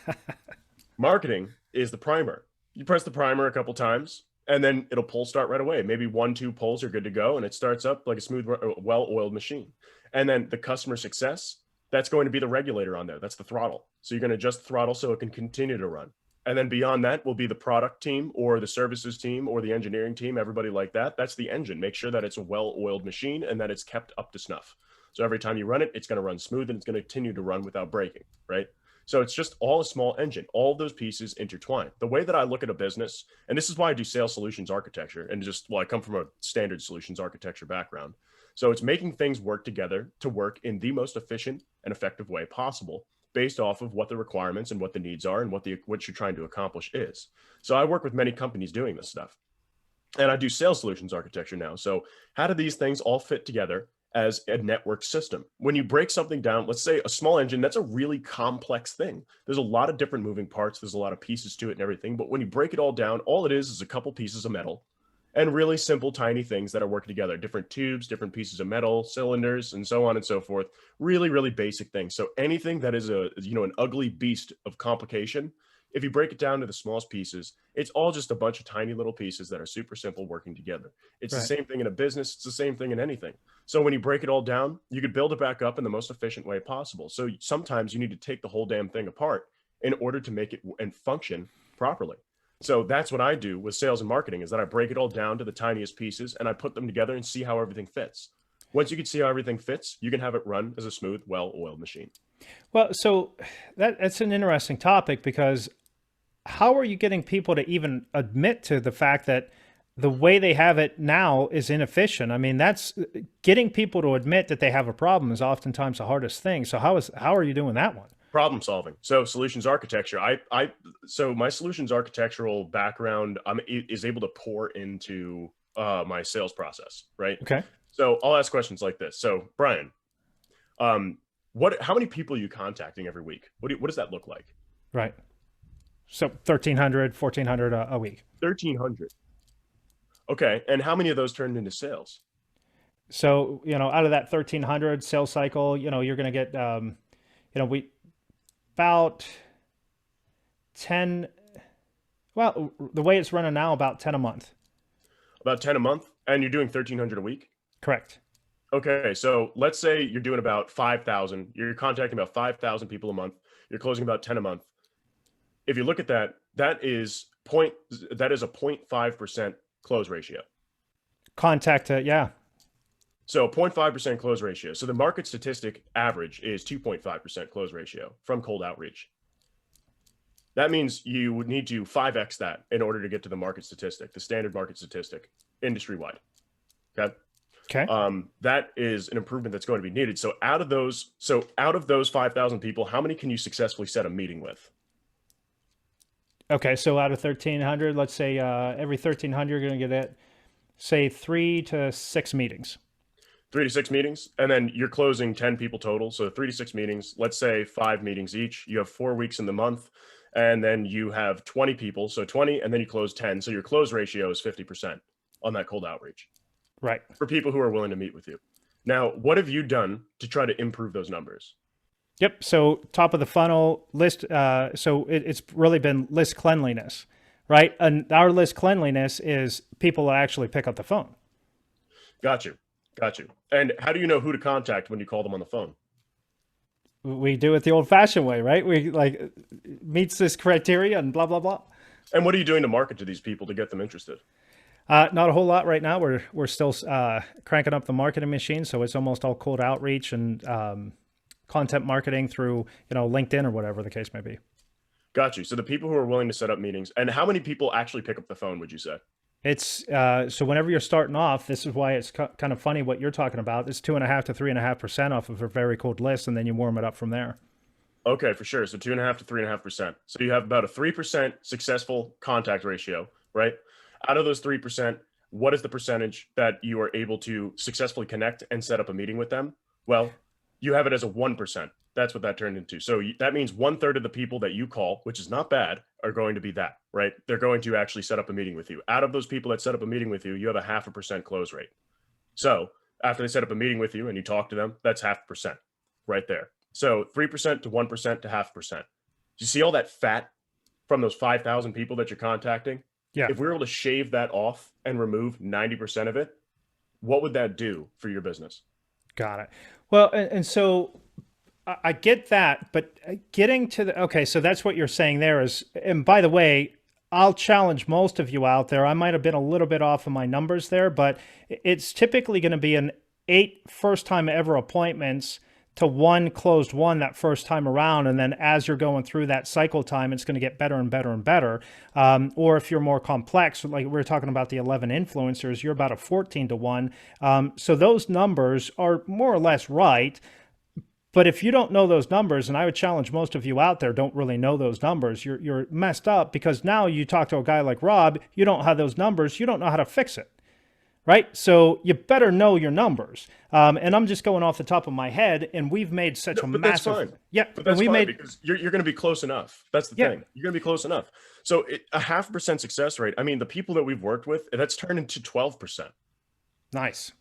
Marketing is the primer. You press the primer a couple times, and then it'll pull start right away. Maybe 1-2 pulls are good to go, and it starts up like a smooth, well-oiled machine. And then the customer success, that's going to be the regulator on there. That's the throttle. So you're going to adjust the throttle so it can continue to run. And then beyond that will be the product team or the services team or the engineering team, everybody like that. That's the engine. Make sure that it's a well-oiled machine and that it's kept up to snuff. So every time you run it, it's going to run smooth and it's going to continue to run without breaking, right? So it's just all a small engine. All of those pieces intertwine. The way that I look at a business, and this is why I do sales solutions architecture, and I come from a standard solutions architecture background. So it's making things work together to work in the most efficient and effective way possible, based off of what the requirements and what the needs are and what you're trying to accomplish is. So I work with many companies doing this stuff. And I do sales solutions architecture now. So how do these things all fit together as a network system. When you break something down, let's say a small engine, that's a really complex thing. There's a lot of different moving parts. There's a lot of pieces to it and everything. But when you break it all down, all it is a couple pieces of metal and really simple, tiny things that are working together. Different tubes, different pieces of metal, cylinders, and so on and so forth. Really, really basic things. So anything that is an ugly beast of complication, if you break it down to the smallest pieces, it's all just a bunch of tiny little pieces that are super simple working together. It's the same thing in a business. It's the same thing in anything. So when you break it all down, you could build it back up in the most efficient way possible. So sometimes you need to take the whole damn thing apart in order to make it and function properly. So that's what I do with sales and marketing, is that I break it all down to the tiniest pieces and I put them together and see how everything fits. Once you can see how everything fits, you can have it run as a smooth, well-oiled machine. Well, so that's an interesting topic, because how are you getting people to even admit to the fact that the way they have it now is inefficient? I mean, that's getting people to admit that they have a problem is oftentimes the hardest thing. So how are you doing that one? Problem solving. So solutions architecture. So my solutions architectural background is able to pour into my sales process, right? Okay. So I'll ask questions like this. So Bryan, how many people are you contacting every week? What does that look like? Right. So 1,300, 1,400 a week. 1,300. Okay. And how many of those turned into sales? So, out of that 1,300 sales cycle, you're going to get, about 10, well, the way it's running now, about 10 a month. About 10 a month? And you're doing 1,300 a week? Correct. Okay. So let's say you're doing about 5,000. You're contacting about 5,000 people a month. You're closing about 10 a month. If you look at that, that is a 0.5% close ratio. Yeah. So 0.5% close ratio. So the market statistic average is 2.5% close ratio from cold outreach. That means you would need to 5x that in order to get to the market statistic, the standard market statistic, industry-wide. Okay. That is an improvement that's going to be needed. So out of those 5,000 people, how many can you successfully set a meeting with? Okay, so out of 1,300, let's say every 1,300, you're going to get, say, 3 to 6 meetings. 3 to 6 meetings, and then you're closing 10 people total. So 3 to 6 meetings, let's say 5 meetings each. You have 4 weeks in the month, and then you have 20 people. So 20, and then you close 10. So your close ratio is 50% on that cold outreach. Right. For people who are willing to meet with you. Now, what have you done to try to improve those numbers? Yep. So top of the funnel list. So it's really been list cleanliness, right? And our list cleanliness is people that actually pick up the phone. Got you. And how do you know who to contact when you call them on the phone? We do it the old fashioned way, right? We meets this criteria and blah, blah, blah. And what are you doing to market to these people to get them interested? Not a whole lot right now. We're still cranking up the marketing machine. So it's almost all cold outreach and, content marketing through, LinkedIn or whatever the case may be. Got you. So the people who are willing to set up meetings, and how many people actually pick up the phone, would you say? It's so whenever you're starting off, this is why it's kind of funny what you're talking about. It's 2.5 to 3.5% off of a very cold list, and then you warm it up from there. Okay, for sure. So 2.5 to 3.5%. So you have about a 3% successful contact ratio, right? Out of those 3%, what is the percentage that you are able to successfully connect and set up a meeting with them? Well, you have it as a 1%. That's what that turned into. So that means 1/3 of the people that you call, which is not bad, are going to be that, right? They're going to actually set up a meeting with you. Out of those people that set up a meeting with you, you have a 0.5% close rate. So after they set up a meeting with you and you talk to them, that's 0.5% right there. So 3% to 1% to 0.5%. Do you see all that fat from those 5,000 people that you're contacting? Yeah. If we were able to shave that off and remove 90% of it, what would that do for your business? Got it. Well, and so I get that, but getting to okay, so that's what you're saying there is, and by the way, I'll challenge most of you out there. I might have been a little bit off of my numbers there, but it's typically going to be an 8 first-time ever appointments to 1 closed one that first time around. And then as you're going through that cycle time, it's going to get better and better and better. Or if you're more complex, like we were talking about the 11 influencers, you're about a 14 to 1. So those numbers are more or less right. But if you don't know those numbers, and I would challenge most of you out there don't really know those numbers, you're messed up, because now you talk to a guy like Rob, you don't have those numbers, you don't know how to fix it. right? So you better know your numbers. And I'm just going off the top of my head, and we've made such a But massive, that's fine. yeah, But and that's we fine made, because you're going to be close enough. That's the yeah, thing. You're going to be close enough. So a 0.5% success rate. I mean, the people that we've worked with, that's turned into 12%. nice.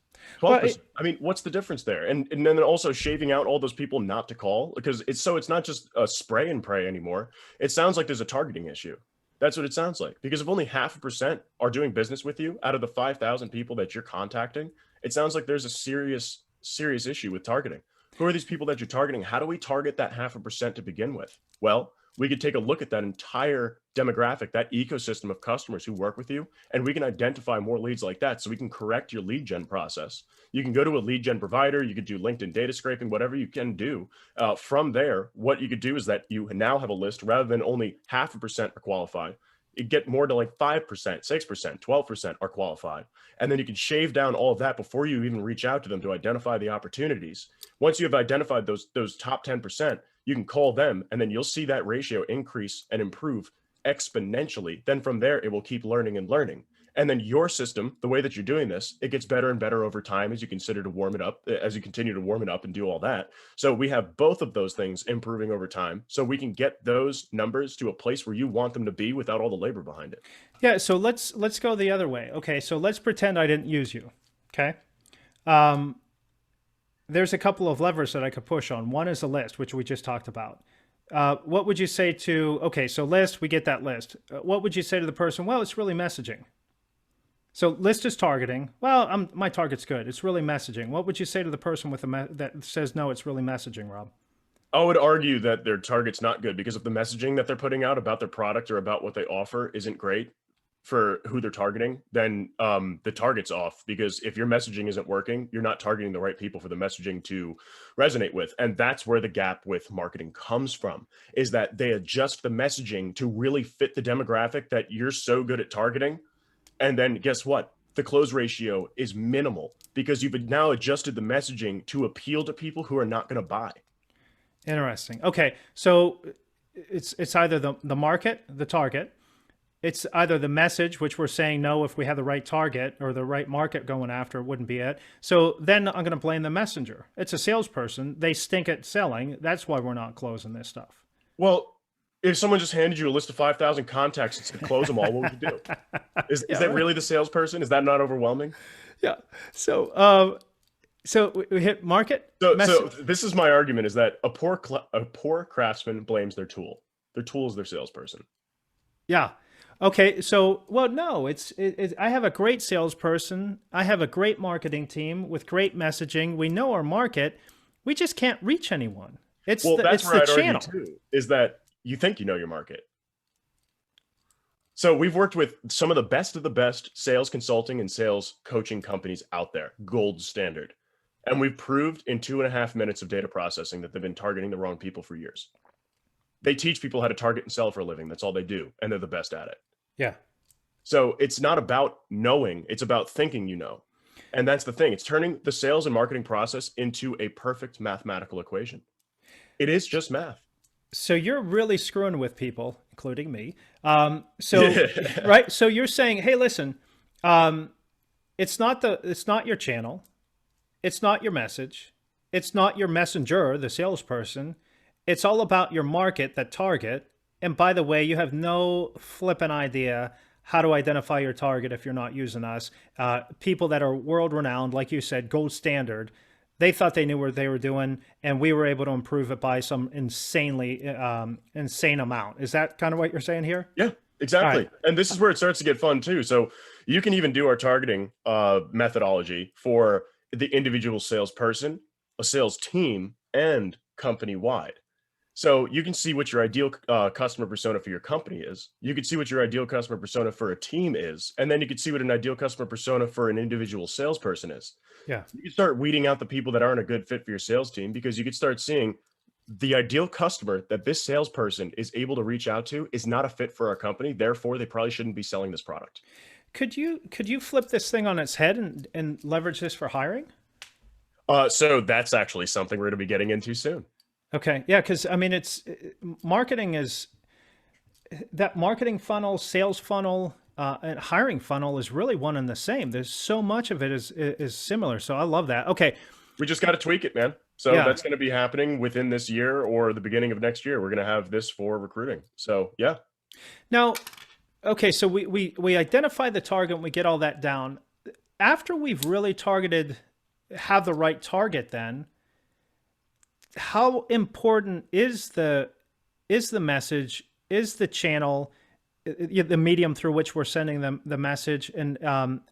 Well, 12%. I mean, what's the difference there? And then also shaving out all those people not to call, because it's not just a spray and pray anymore. It sounds like there's a targeting issue. That's what it sounds like. Because if only 0.5% are doing business with you out of the 5,000 people that you're contacting, it sounds like there's a serious issue with targeting. Who are these people that you're targeting? How do we target that 0.5% to begin with? Well, we could take a look at that entire demographic, that ecosystem of customers who work with you, and we can identify more leads like that. So we can correct your lead gen process. You can go to a lead gen provider. You could do LinkedIn data scraping, whatever you can do. From there, what you could do is that you now have a list rather than only 0.5% are qualified. You get more to like 5%, 6%, 12% are qualified. And then you can shave down all of that before you even reach out to them to identify the opportunities. Once you have identified those top 10%, you can call them, and then you'll see that ratio increase and improve exponentially. Then from there, it will keep learning and learning. And then your system, the way that you're doing this, it gets better and better over time as you continue to warm it up and do all that. So we have both of those things improving over time. So we can get those numbers to a place where you want them to be without all the labor behind it. yeah. So let's go the other way. Okay. So let's pretend I didn't use you. Okay. There's a couple of levers that I could push on. One is a list, which we just talked about. What would you say to, okay, so list, we get that list. What would you say to the person? Well, it's really messaging. So list is targeting. Well, my target's good. It's really messaging. What would you say to the person with that says, no, it's really messaging, Rob? I would argue that their target's not good, because if the messaging that they're putting out about their product or about what they offer isn't great for who they're targeting, then the target's off. Because if your messaging isn't working, you're not targeting the right people for the messaging to resonate with. And that's where the gap with marketing comes from, is that they adjust the messaging to really fit the demographic that you're so good at targeting. And then guess what? The close ratio is minimal because you've now adjusted the messaging to appeal to people who are not going to buy. Interesting. Okay. So it's either the market, the target. It's either the message, which we're saying no, if we have the right target or the right market going after, it wouldn't be it. So then I'm going to blame the messenger. It's a salesperson. They stink at selling. That's why we're not closing this stuff. Well, if someone just handed you a list of 5,000 contacts and said, close them all, what would you do? Is that really the salesperson? Is that not overwhelming? Yeah. So we hit market. So this is my argument, is that a poor craftsman blames their tool. Their tool is their salesperson. Yeah. Okay. So, well, no, I have a great salesperson. I have a great marketing team with great messaging. We know our market. We just can't reach anyone. That's where I'd argue too, is that you think you know your market. So we've worked with some of the best sales consulting and sales coaching companies out there, gold standard. And we've proved in 2.5 minutes of data processing that they've been targeting the wrong people for years. They teach people how to target and sell for a living. That's all they do. And they're the best at it. Yeah. So it's not about knowing, it's about thinking you know. And that's the thing. It's turning the sales and marketing process into a perfect mathematical equation. It is just math. So you're really screwing with people, including me. Right. So you're saying, hey, listen, it's not your channel. It's not your message. It's not your messenger, the salesperson. It's all about your market, that target. And by the way, you have no flipping idea how to identify your target if you're not using us. People that are world renowned, like you said, gold standard. They thought they knew what they were doing, and we were able to improve it by some insane amount. Is that kind of what you're saying here? Yeah, exactly. Right. And this is where it starts to get fun too. So you can even do our targeting methodology for the individual salesperson, a sales team, and company-wide. So you can see what your ideal customer persona for your company is. You can see what your ideal customer persona for a team is. And then you can see what an ideal customer persona for an individual salesperson is. Yeah. You can start weeding out the people that aren't a good fit for your sales team, because you could start seeing the ideal customer that this salesperson is able to reach out to is not a fit for our company. Therefore, they probably shouldn't be selling this product. Could you flip this thing on its head and leverage this for hiring? So that's actually something we're going to be getting into soon. Okay. Yeah. Cause I mean, marketing funnel, sales funnel, and hiring funnel is really one and the same. There's so much of it is similar. So I love that. Okay. We just got to tweak it, man. So Yeah. that's going to be happening within this year or the beginning of next year. We're going to have this for recruiting. So yeah. Now, okay, so we identify the target and we get all that down. After we've really targeted, have the right target, then how important is the message, is the channel, the medium through which we're sending them the message, and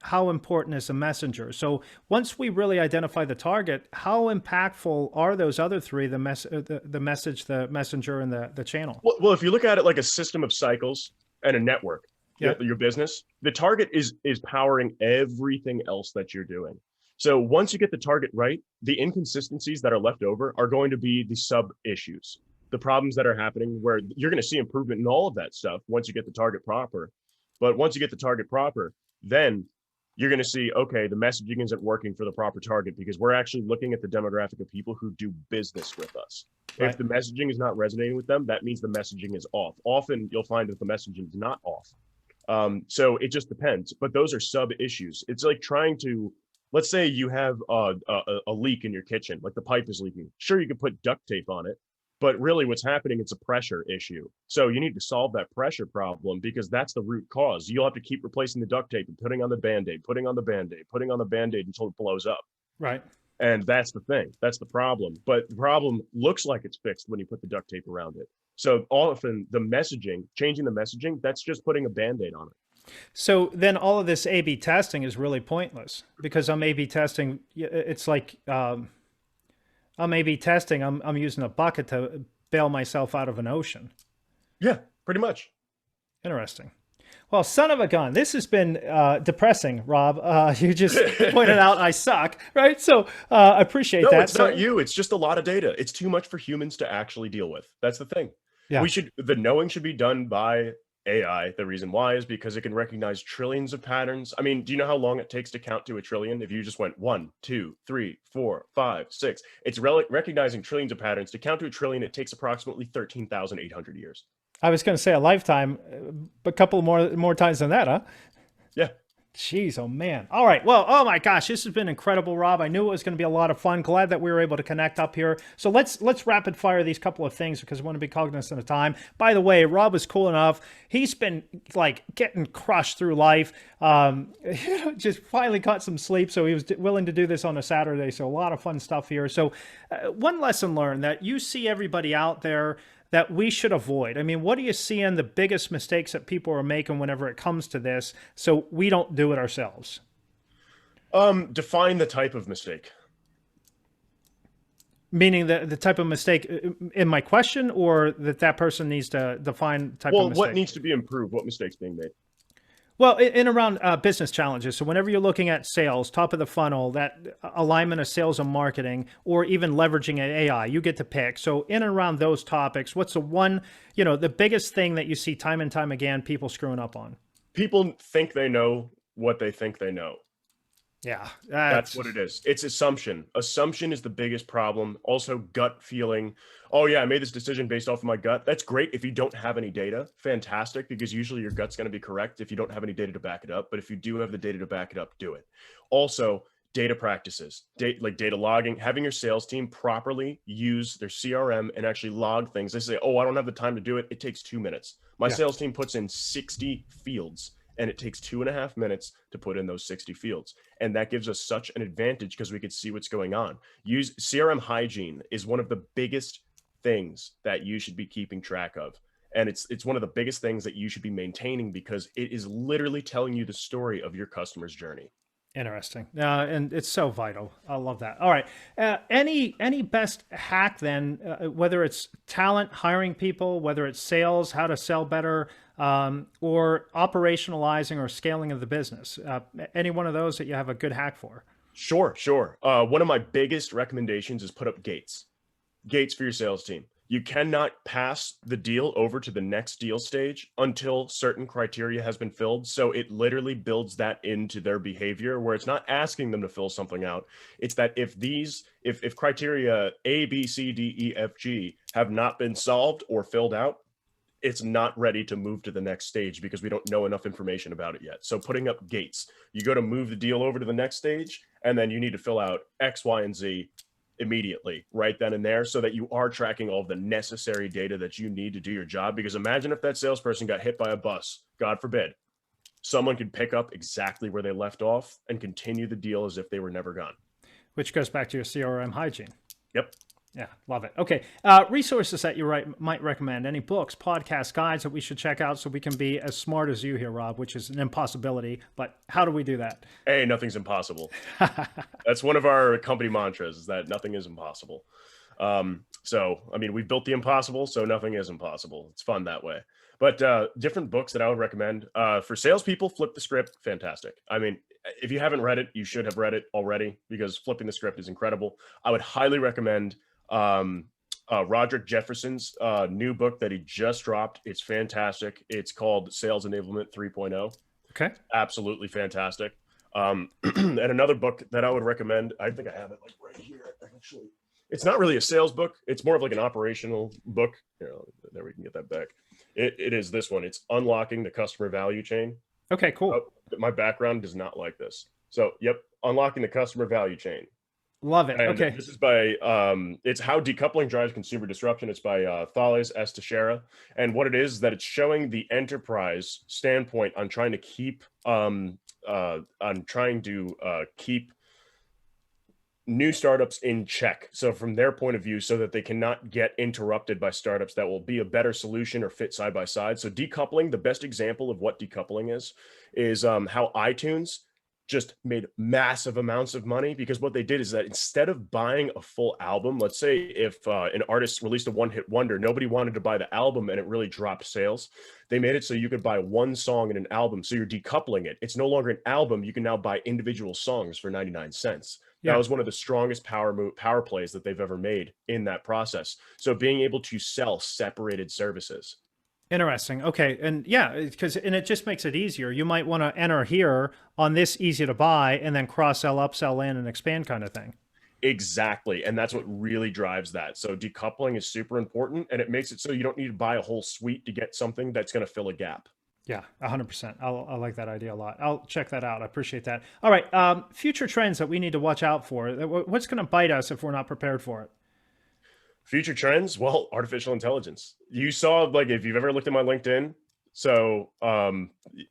how important is the messenger? So once we really identify the target, how impactful are those other three, the message, the messenger, and the channel? Well, if you look at it like a system of cycles and a network, Yeah. your business, the target is powering everything else that you're doing. So once you get the target right, the inconsistencies that are left over are going to be the sub issues, the problems that are happening, where you're going to see improvement in all of that stuff once you get the target proper. But once you get the target proper, then you're going to see, okay, the messaging isn't working for the proper target, because we're actually looking at the demographic of people who do business with us. Right. If the messaging is not resonating with them, that means the messaging is off. Often you'll find that the messaging is not off. So it just depends, but those are sub issues. It's like trying to, let's say you have a leak in your kitchen, like the pipe is leaking. Sure, you could put duct tape on it, but really what's happening, it's a pressure issue. So you need to solve that pressure problem, because that's the root cause. You'll have to keep replacing the duct tape and putting on the Band-Aid, putting on the Band-Aid, putting on the Band-Aid until it blows up. Right. And that's the thing. That's the problem. But the problem looks like it's fixed when you put the duct tape around it. So often the messaging, changing the messaging, that's just putting a Band-Aid on it. So then all of this A/B testing is really pointless, because I'm A/B testing. It's like I'm A/B testing. I'm using a bucket to bail myself out of an ocean. Yeah, pretty much. Interesting. Well, son of a gun, this has been depressing, Rob. You just pointed out I suck, right? So I appreciate that. No, it's not you. It's just a lot of data. It's too much for humans to actually deal with. That's the thing. Yeah. The knowing should be done by AI. The reason why is because it can recognize trillions of patterns. I mean, do you know how long it takes to count to a trillion? If you just went 1, 2, 3, 4, 5, 6, it's recognizing trillions of patterns. To count to a trillion, it takes approximately 13,800 years. I was going to say a lifetime, a couple more times than that, huh? Yeah. Jeez, oh man. All right. Well, oh my gosh, this has been incredible, Rob. I knew it was going to be a lot of fun. Glad that we were able to connect up here. So let's rapid fire these couple of things, because we want to be cognizant of time. By the way, Rob was cool enough. He's been like getting crushed through life. Just finally got some sleep, so he was willing to do this on a Saturday. So a lot of fun stuff here. So one lesson learned that you see everybody out there that we should avoid. I mean, what do you see in the biggest mistakes that people are making whenever it comes to this, so we don't do it ourselves? Define the type of mistake. Meaning the type of mistake in my question, or that person needs to define type of mistake? Well, what needs to be improved? What mistakes being made? Well, in around business challenges. So whenever you're looking at sales, top of the funnel, that alignment of sales and marketing, or even leveraging an AI, you get to pick. So in and around those topics, what's the one, the biggest thing that you see time and time again, people screwing up on? People think they know what they think they know. Yeah, that's what it is. It's assumption. Assumption is the biggest problem. Also gut feeling. Oh yeah, I made this decision based off of my gut. That's great if you don't have any data. Fantastic, because usually your gut's going to be correct if you don't have any data to back it up. But if you do have the data to back it up, do it. Also, data practices, like data logging, having your sales team properly use their CRM and actually log things. They say, oh, I don't have the time to do it. It takes 2 minutes. My sales team puts in 60 fields, and it takes 2.5 minutes to put in those 60 fields. And that gives us such an advantage, because we could see what's going on. Use CRM hygiene is one of the biggest things that you should be keeping track of. And it's one of the biggest things that you should be maintaining, because it is literally telling you the story of your customer's journey. Interesting. And it's so vital. I love that. All right. Any best hack then, whether it's talent, hiring people, whether it's sales, how to sell better, or operationalizing or scaling of the business? Any one of those that you have a good hack for? Sure. One of my biggest recommendations is put up gates for your sales team. You cannot pass the deal over to the next deal stage until certain criteria has been filled. So it literally builds that into their behavior, where it's not asking them to fill something out. It's that if criteria A, B, C, D, E, F, G have not been solved or filled out, it's not ready to move to the next stage because we don't know enough information about it yet. So putting up gates, you go to move the deal over to the next stage, and then you need to fill out X, Y, and Z immediately, right then and there, so that you are tracking all of the necessary data that you need to do your job. Because imagine if that salesperson got hit by a bus, God forbid, someone could pick up exactly where they left off and continue the deal as if they were never gone. Which goes back to your CRM hygiene. Yep. Yeah, love it. Okay, resources that you might recommend, any books, podcasts, guides that we should check out so we can be as smart as you here, Rob, which is an impossibility, but how do we do that? Hey, nothing's impossible. That's one of our company mantras, is that nothing is impossible. So, I mean, we've built the impossible, so nothing is impossible. It's fun that way. But different books that I would recommend for salespeople, Flip the Script, fantastic. I mean, if you haven't read it, you should have read it already because flipping the script is incredible. I would highly recommend Roderick Jefferson's new book that he just dropped. It's fantastic. It's called Sales Enablement 3.0. Okay. Absolutely fantastic. And another book that I would recommend, I think I have it like right here, actually. It's not really a sales book. It's more of like an operational book. Here, there, we can get that back. It is this one. It's Unlocking the Customer Value Chain. Okay, cool. My background does not like this. So, yep, Unlocking the Customer Value Chain. Love it. And okay. This is by, it's How Decoupling Drives Consumer Disruption. It's by Thales S. Teixeira. And what it is that it's showing the enterprise standpoint on trying to keep, keep new startups in check. So from their point of view, so that they cannot get interrupted by startups that will be a better solution or fit side by side. So decoupling, the best example of what decoupling is how iTunes just made massive amounts of money, because what they did is that instead of buying a full album, let's say if an artist released a one-hit wonder, nobody wanted to buy the album and it really dropped sales. They made it so you could buy one song in an album. So you're decoupling it. It's no longer an album. You can now buy individual songs for 99 cents. Yeah. That was one of the strongest power plays that they've ever made in that process. So being able to sell separated services. Interesting. Okay. And yeah, and it just makes it easier. You might want to enter here on this easy to buy and then cross sell, upsell in and expand kind of thing. Exactly. And that's what really drives that. So decoupling is super important, and it makes it so you don't need to buy a whole suite to get something that's going to fill a gap. Yeah, 100%. I like that idea a lot. I'll check that out. I appreciate that. All right. Future trends that we need to watch out for. What's going to bite us if we're not prepared for it? Future trends? Well, artificial intelligence. You saw, like, if you've ever looked at my LinkedIn, so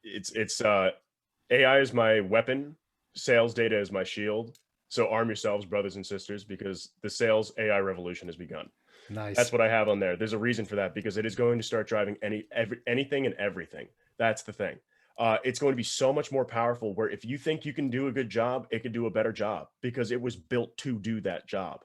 it's AI is my weapon, sales data is my shield. So arm yourselves, brothers and sisters, because the sales AI revolution has begun. Nice. That's what I have on there. There's a reason for that, because it is going to start driving anything and everything. That's the thing. It's going to be so much more powerful, where if you think you can do a good job, it can do a better job because it was built to do that job.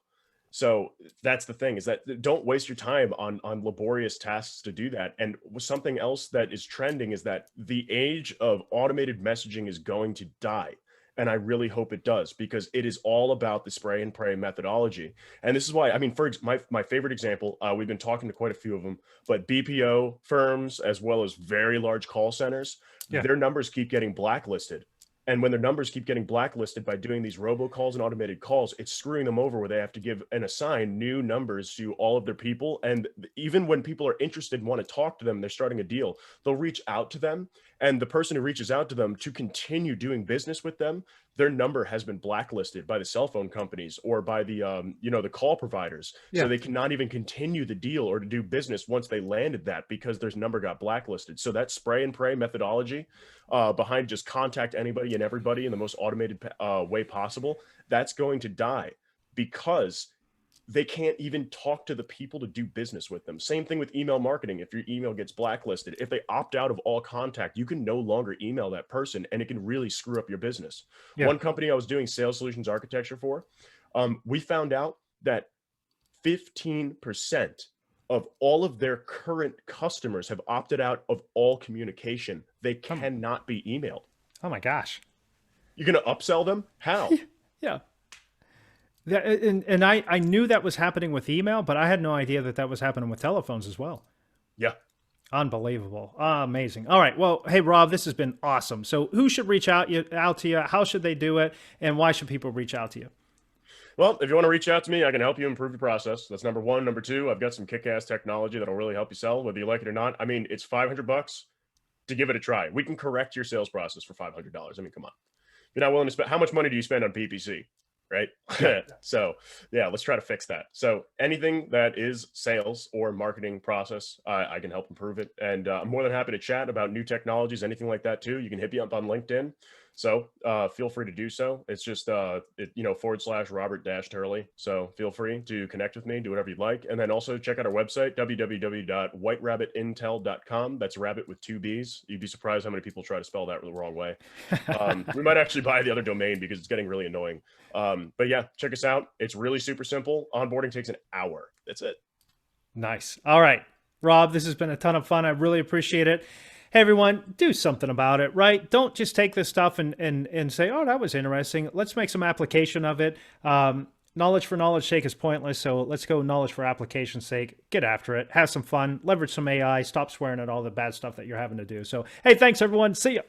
So that's the thing, is that don't waste your time on laborious tasks to do that. And something else that is trending is that the age of automated messaging is going to die. And I really hope it does, because it is all about the spray and pray methodology. And this is why, I mean, for my favorite example, we've been talking to quite a few of them, but BPO firms, as well as very large call centers, their numbers keep getting blacklisted. And when their numbers keep getting blacklisted by doing these robocalls and automated calls, it's screwing them over, where they have to give and assign new numbers to all of their people. And even when people are interested and want to talk to them, they're starting a deal, they'll reach out to them. And the person who reaches out to them to continue doing business with them, their number has been blacklisted by the cell phone companies or by the, the call providers. Yeah. So they cannot even continue the deal or to do business once they landed that, because their number got blacklisted. So that spray and pray methodology behind just contact anybody and everybody in the most automated way possible, that's going to die, because they can't even talk to the people to do business with them. Same thing with email marketing. If your email gets blacklisted, if they opt out of all contact, you can no longer email that person, and it can really screw up your business. Yeah. One company I was doing sales solutions architecture for, we found out that 15% of all of their current customers have opted out of all communication. They cannot be emailed. Oh my gosh. You're going to upsell them? How? Yeah. And I knew that was happening with email, but I had no idea that was happening with telephones as well. Yeah. Unbelievable. Amazing. All right. Well, hey, Rob, this has been awesome. So who should reach out to you? How should they do it? And why should people reach out to you? Well, if you want to reach out to me, I can help you improve your process. That's number one. Number two, I've got some kick-ass technology that'll really help you sell, whether you like it or not. I mean, it's $500 to give it a try. We can correct your sales process for $500. I mean, come on. If you're not willing to spend, how much money do you spend on PPC? Right. So yeah, let's try to fix that. So anything that is sales or marketing process, I can help improve it. And I'm more than happy to chat about new technologies, anything like that too. You can hit me up on LinkedIn. So feel free to do so. It's just, /Robert Turley. So feel free to connect with me, do whatever you'd like. And then also check out our website, www.whiterabbitintel.com. That's rabbit with 2 B's. You'd be surprised how many people try to spell that the wrong way. We might actually buy the other domain because it's getting really annoying. But yeah, check us out. It's really super simple. Onboarding takes an hour. That's it. Nice. All right, Rob, this has been a ton of fun. I really appreciate it. Hey, everyone, do something about it, right? Don't just take this stuff and say, oh, that was interesting. Let's make some application of it. Knowledge for knowledge sake is pointless, so let's go knowledge for application's sake. Get after it. Have some fun. Leverage some AI. Stop swearing at all the bad stuff that you're having to do. So, hey, thanks, everyone. See ya.